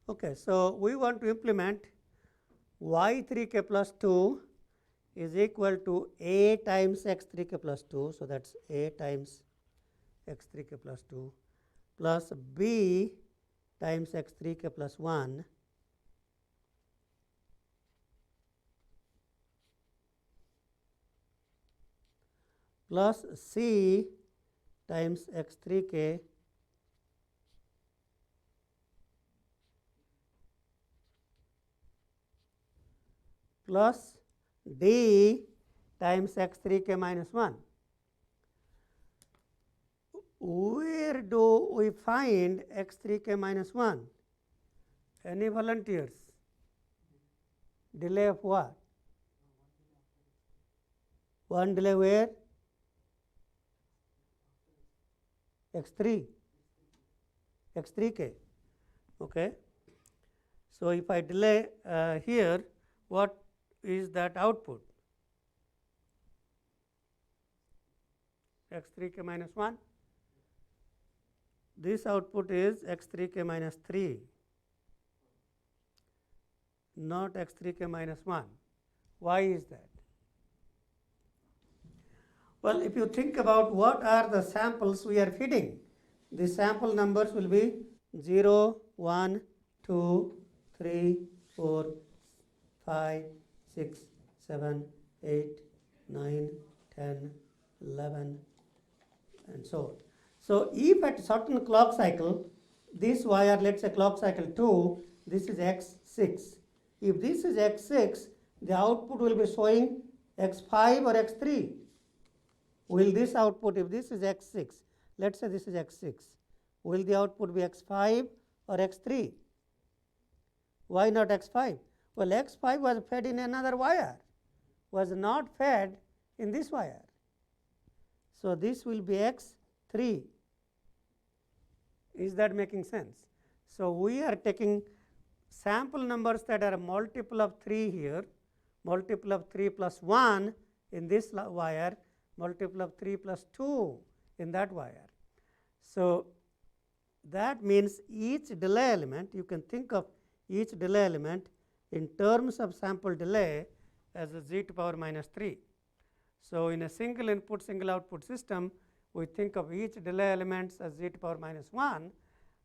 Okay, so we want to implement y 3k plus 2 is equal to a times x 3k plus 2. So, that is a times x 3k plus 2 plus b times x 3k plus 1 plus c times x 3k plus d times x 3k minus 1. Where do we find x 3k minus 1? Any volunteers? Delay of what? One delay where? x3, x3k. Okay. So, if I delay here, what is that output? x3k minus 1. This output is x3k minus 3, not x3k minus 1. Why is that? Well, if you think about what are the samples we are feeding, the sample numbers will be 0, 1, 2, 3, 4, 5, 6, 7, 8, 9, 10, 11, and so on. So, if at certain clock cycle, this wire, let us say clock cycle 2, this is x6. If this is x6, the output will be showing x5 or x3. Will this output, if this is x6, let us say this is x6, will the output be x5 or x3? Why not x5? Well, x5 was fed in another wire, was not fed in this wire. So, this will be x3. Is that making sense? So, we are taking sample numbers that are a multiple of 3 here, multiple of 3 plus 1 in this wire, multiple of 3 plus 2 in that wire. So that means each delay element, you can think of each delay element in terms of sample delay as a z to power minus 3. So in a single input, single output system, we think of each delay elements as z to power minus 1,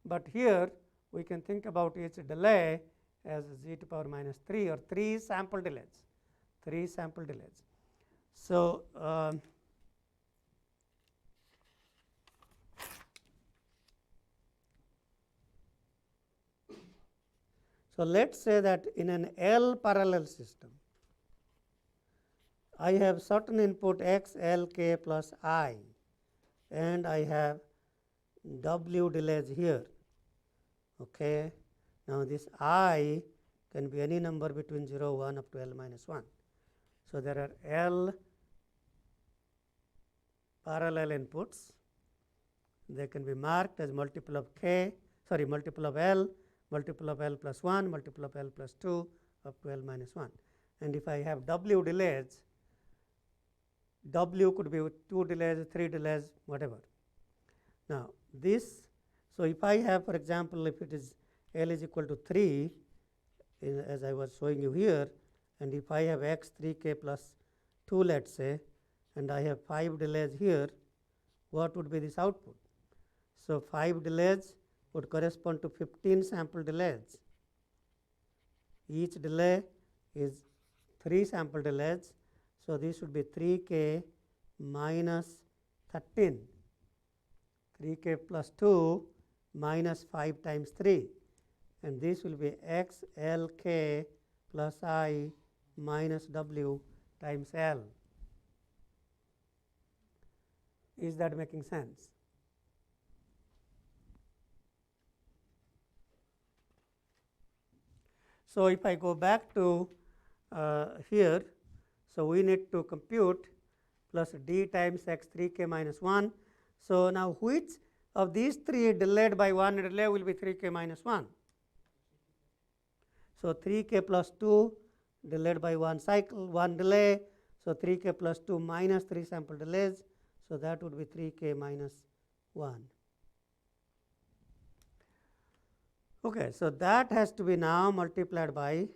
but here we can think about each delay as z to power minus 3 or 3 sample delays, 3 sample delays. So so let's say that in an L parallel system, I have certain input x, L, k plus I, and I have W delays here. Okay. Now this I can be any number between 0, 1 up to L minus 1. So there are L parallel inputs. They can be marked as multiple of k, sorry, multiple of L plus 1, multiple of L plus 2 up to L minus 1. And if I have W delays, W could be 2 delays, 3 delays, whatever. Now this, so if I have, for example, if it is L is equal to 3, as I was showing you here, and if I have x 3k plus 2, let's say, and I have 5 delays here, what would be this output? So 5 delays would correspond to 15 sample delays. Each delay is 3 sample delays. So this should be 3k minus 13, 3k plus 2 minus 5 times 3, and this will be x L k plus I minus W times L. Is that making sense? So if I go back to here, so we need to compute plus d times x 3k minus 1. So now which of these 3 delayed by 1 delay will be 3k minus 1? So 3k plus 2 delayed by 1 cycle, 1 delay. So 3k plus 2 minus 3 sample delays. So that would be 3k minus 1. Okay, so that has to be now multiplied by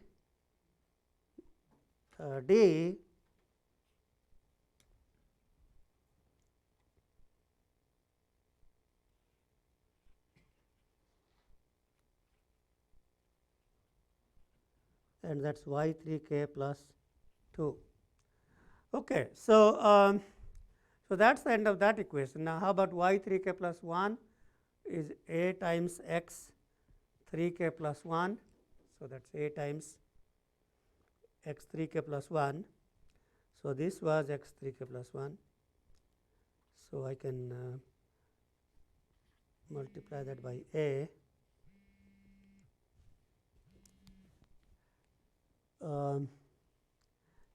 d and that's y 3k plus 2. Okay, so so that's the end of that equation. Now how about y 3k plus 1 is a times x 3k plus 1. So that's a times x 3k plus 1. So this was x 3k plus 1. So I can multiply that by a.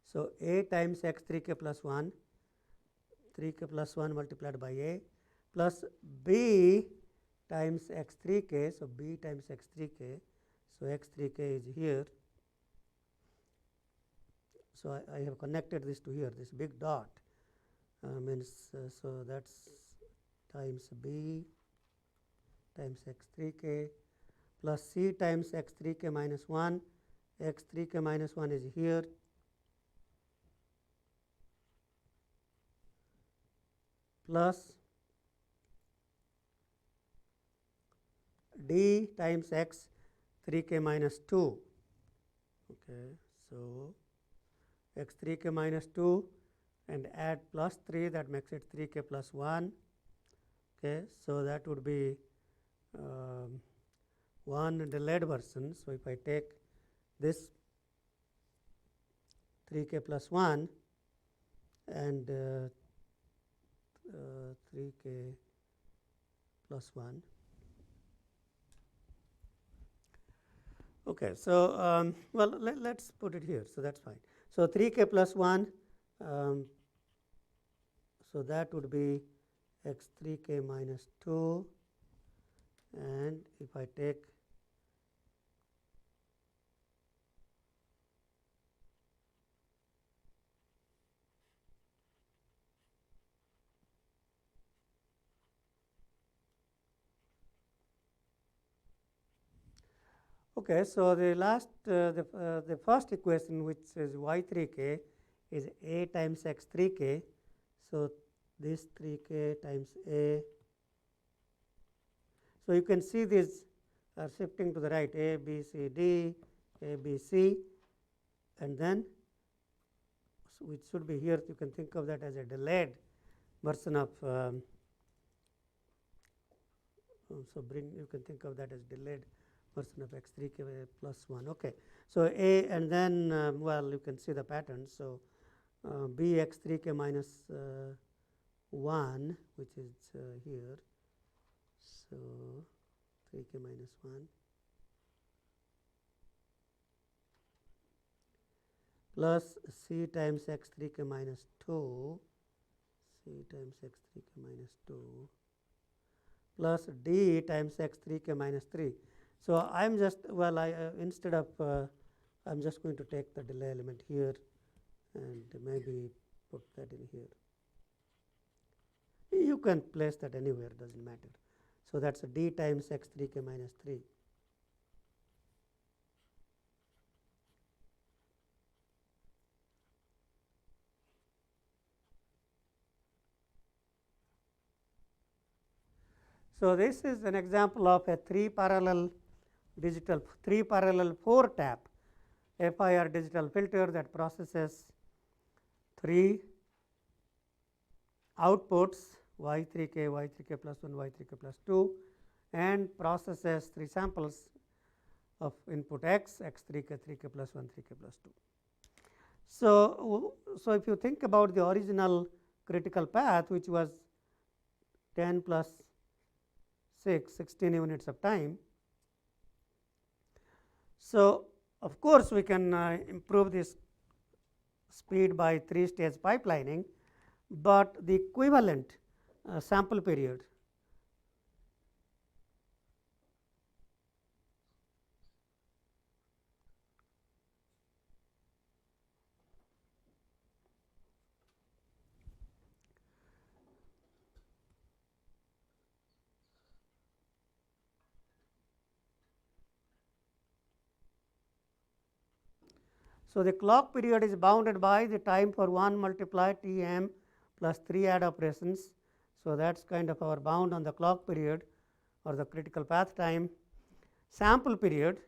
So a times x 3k plus 1, 3k plus 1 multiplied by a, plus b times x 3k. So b times x 3k. So x 3k is here. So I have connected this to here. This big dot means so that's times b times x 3k plus c times x 3k minus 1. X 3k minus 1 is here. Plus d times x 3k minus 2. Okay, so x 3k minus 2 and add plus 3, that makes it 3k plus 1. Okay, so that would be one delayed version. So if I take this 3k plus 1 and 3k plus 1. Okay, so well, let's put it here. So that's fine. So 3k plus 1, so that would be x 3k minus 2, and if I take Okay, so the the first equation, which is y3k, is a times x3k. So this 3k times a. So you can see these are shifting to the right, a, b, c, d, a, b, c, and then which should be here. You can think of that as a delayed version of. You can think of that as delayed version of x3k plus 1. Okay, so a, and then well, you can see the pattern. So b x3k minus 1, which is here. So 3k minus 1 plus c times x3k minus 2, c times x3k minus 2 plus d times x3k minus 3. So I am just, well, I instead of I am just going to take the delay element here and maybe put that in here. You can place that anywhere, doesn't matter. So that's a d times x3k minus 3. So this is an example of a 3 parallel 4 tap FIR digital filter that processes 3 outputs y3k plus 1, y3k plus 2, and processes 3 samples of input x, x3k, 3k plus 1, 3k plus 2. So if you think about the original critical path, which was 10 plus 6, 16 units of time. So of course we can improve this speed by 3-stage pipelining, but the equivalent sample period so the clock period is bounded by the time for 1 multiply Tm plus 3 add operations. So that's kind of our bound on the clock period or the critical path time. Sample period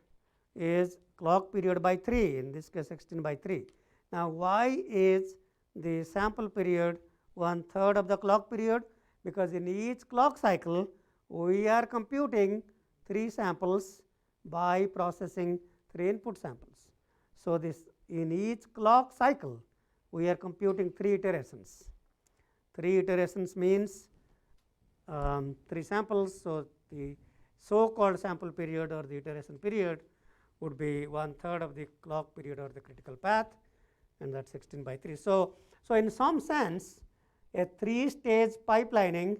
is clock period by 3, in this case 16 by 3. Now why is the sample period 1/3 of the clock period? Because in each clock cycle we are computing 3 samples by processing 3 input samples. So this in each clock cycle we are computing 3 iterations. 3 iterations means 3 samples. So the so-called sample period or the iteration period would be 1/3 of the clock period or the critical path, and that's 16 by 3. So in some sense a 3-stage pipelining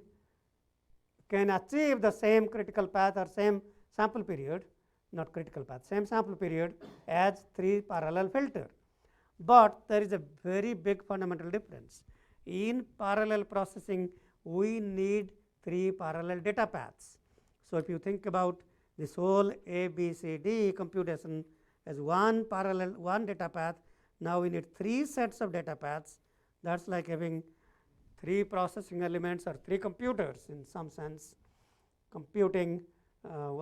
can achieve the same critical path or same sample period, not critical path, same sample period as 3 parallel filter. But there is a very big fundamental difference. In parallel processing we need 3 parallel data paths. So if you think about this whole A, B, C, D computation as one parallel, one data path, now we need 3 sets of data paths. That's like having 3 processing elements or 3 computers in some sense, computing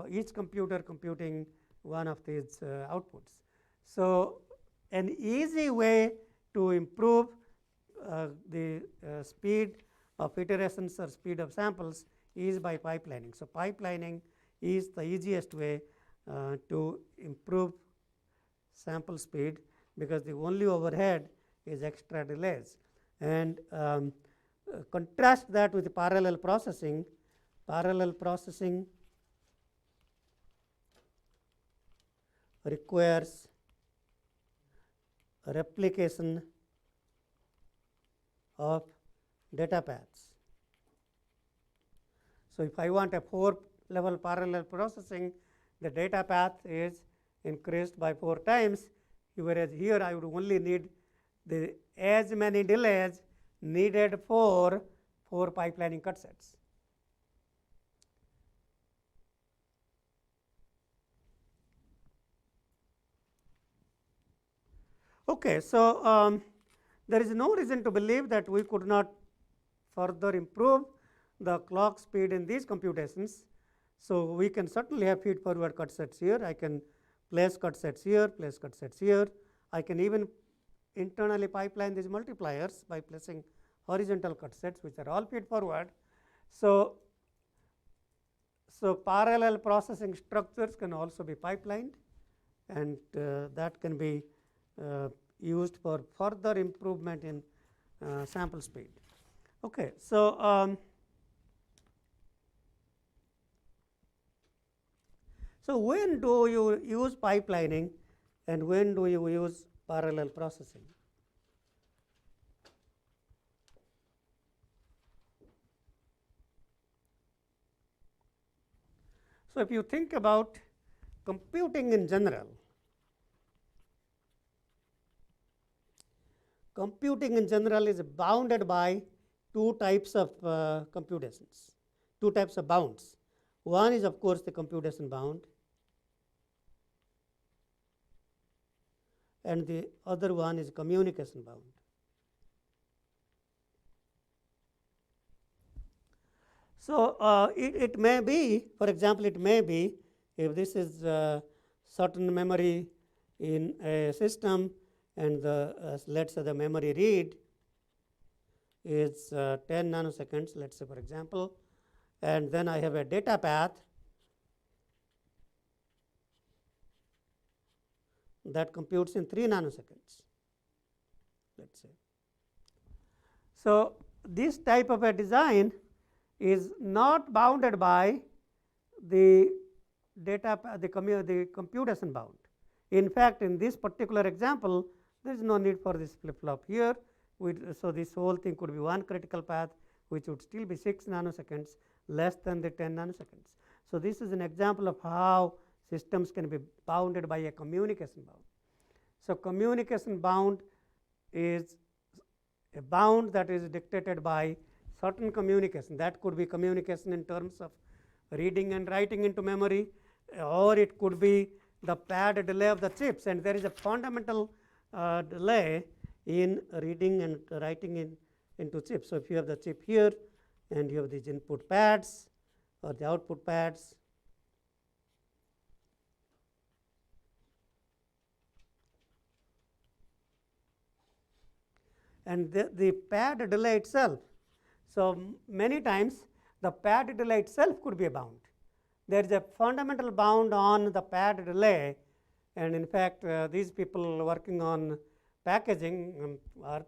each computer computing one of these outputs. So an easy way to improve the speed of iterations or speed of samples is by pipelining. So pipelining is the easiest way to improve sample speed, because the only overhead is extra delays. And contrast that with the parallel processing. Parallel processing requires replication of data paths. So if I want a 4-level parallel processing, the data path is increased by 4 times, whereas here I would only need the as many delays needed for 4 pipelining cut sets. Okay, so there is no reason to believe that we could not further improve the clock speed in these computations. So, we can certainly have feed forward cut sets here. I can place cut sets here, place cut sets here. I can even internally pipeline these multipliers by placing horizontal cut sets, which are all feed forward. So, parallel processing structures can also be pipelined, and that can be used for further improvement in sample speed. Okay, so when do you use pipelining and when do you use parallel processing? So, if you think about computing in general, computing in general is bounded by two types of computations, two types of bounds. One is of course the computation bound, and the other one is communication bound. So, it may be, for example, it may be if this is certain memory in a system and the let us say the memory read is 10 nanoseconds, let us say for example, and then I have a data path that computes in 3 nanoseconds, let us say. So, this type of a design is not bounded by the data the computation bound. In fact, in this particular example, there is no need for this flip flop here. So, this whole thing could be one critical path, which would still be 6 nanoseconds less than the 10 nanoseconds. So, this is an example of how systems can be bounded by a communication bound. So, communication bound is a bound that is dictated by certain communication. That could be communication in terms of reading and writing into memory, or it could be the pad delay of the chips, and there is a fundamental delay in reading and writing into chips. So, if you have the chip here and you have these input pads or the output pads, and the pad delay itself. So, many times the pad delay itself could be a bound. There is a fundamental bound on the pad delay, and in fact, these people working on packaging are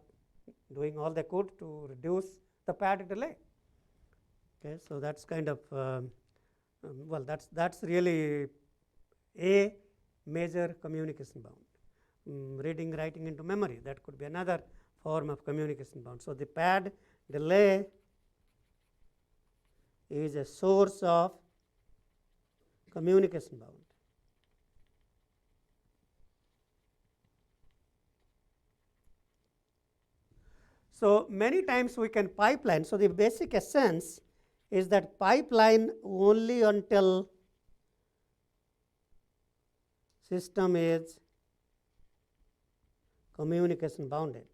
doing all they could to reduce the pad delay. Okay, so that's kind of well, that's really a major communication bound. Reading, writing into memory, that could be another form of communication bound. So, the pad delay is a source of communication bound. So, many times we can pipeline. So, the basic essence is that pipeline only until system is communication bounded.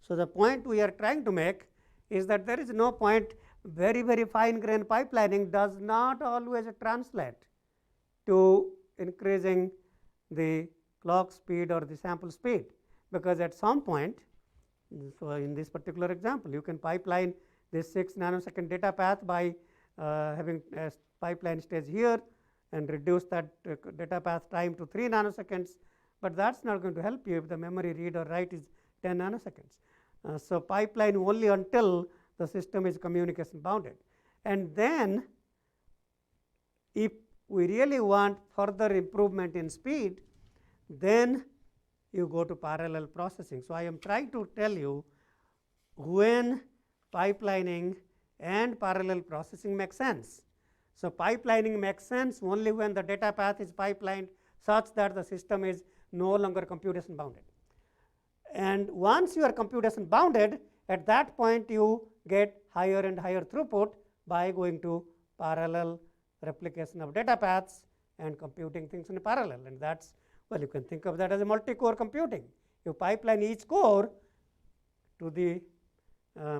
So, the point we are trying to make is that there is no point, very fine grain pipelining does not always translate to increasing the clock speed or the sample speed, because at some point, so in this particular example, you can pipeline this 6 nanosecond data path by having a pipeline stage here and reduce that data path time to 3 nanoseconds, but that is not going to help you if the memory read or write is 10 nanoseconds. So, pipeline only until the system is communication bounded, and then if we really want further improvement in speed, then you go to parallel processing. So, I am trying to tell you when pipelining and parallel processing make sense. So, pipelining makes sense only when the data path is pipelined such that the system is no longer computation bounded. And once you are computation bounded, at that point you get higher and higher throughput by going to parallel replication of data paths and computing things in parallel, and that's, well, you can think of that as a multi-core computing. You pipeline each core to the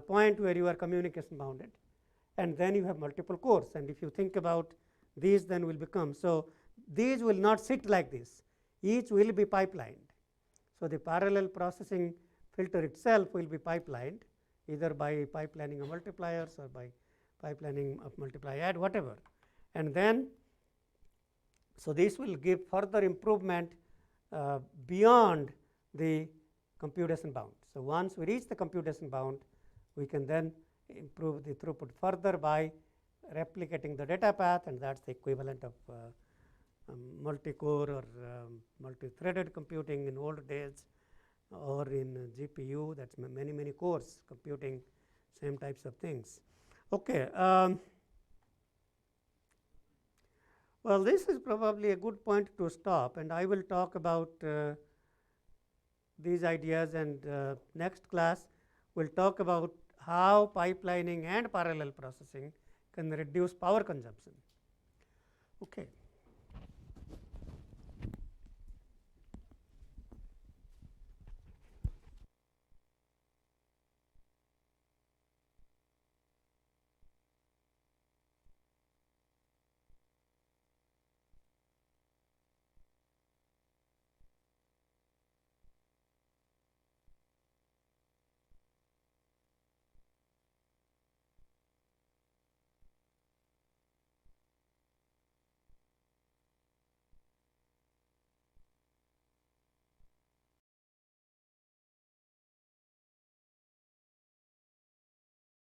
point where you are communication bounded, and then you have multiple cores. And if you think about these, then will become, so these will not sit like this, each will be pipelined. So the parallel processing filter itself will be pipelined either by pipelining of multipliers or by pipelining of multiply add, whatever. And then, so this will give further improvement beyond the computation bound. So once we reach the computation bound, we can then improve the throughput further by replicating the data path, and that's the equivalent of multi-core or multi-threaded computing in old days, or in GPU, that's many cores computing same types of things. Okay. Well, this is probably a good point to stop, and I will talk about these ideas, and next class we'll talk about how pipelining and parallel processing can reduce power consumption. Okay.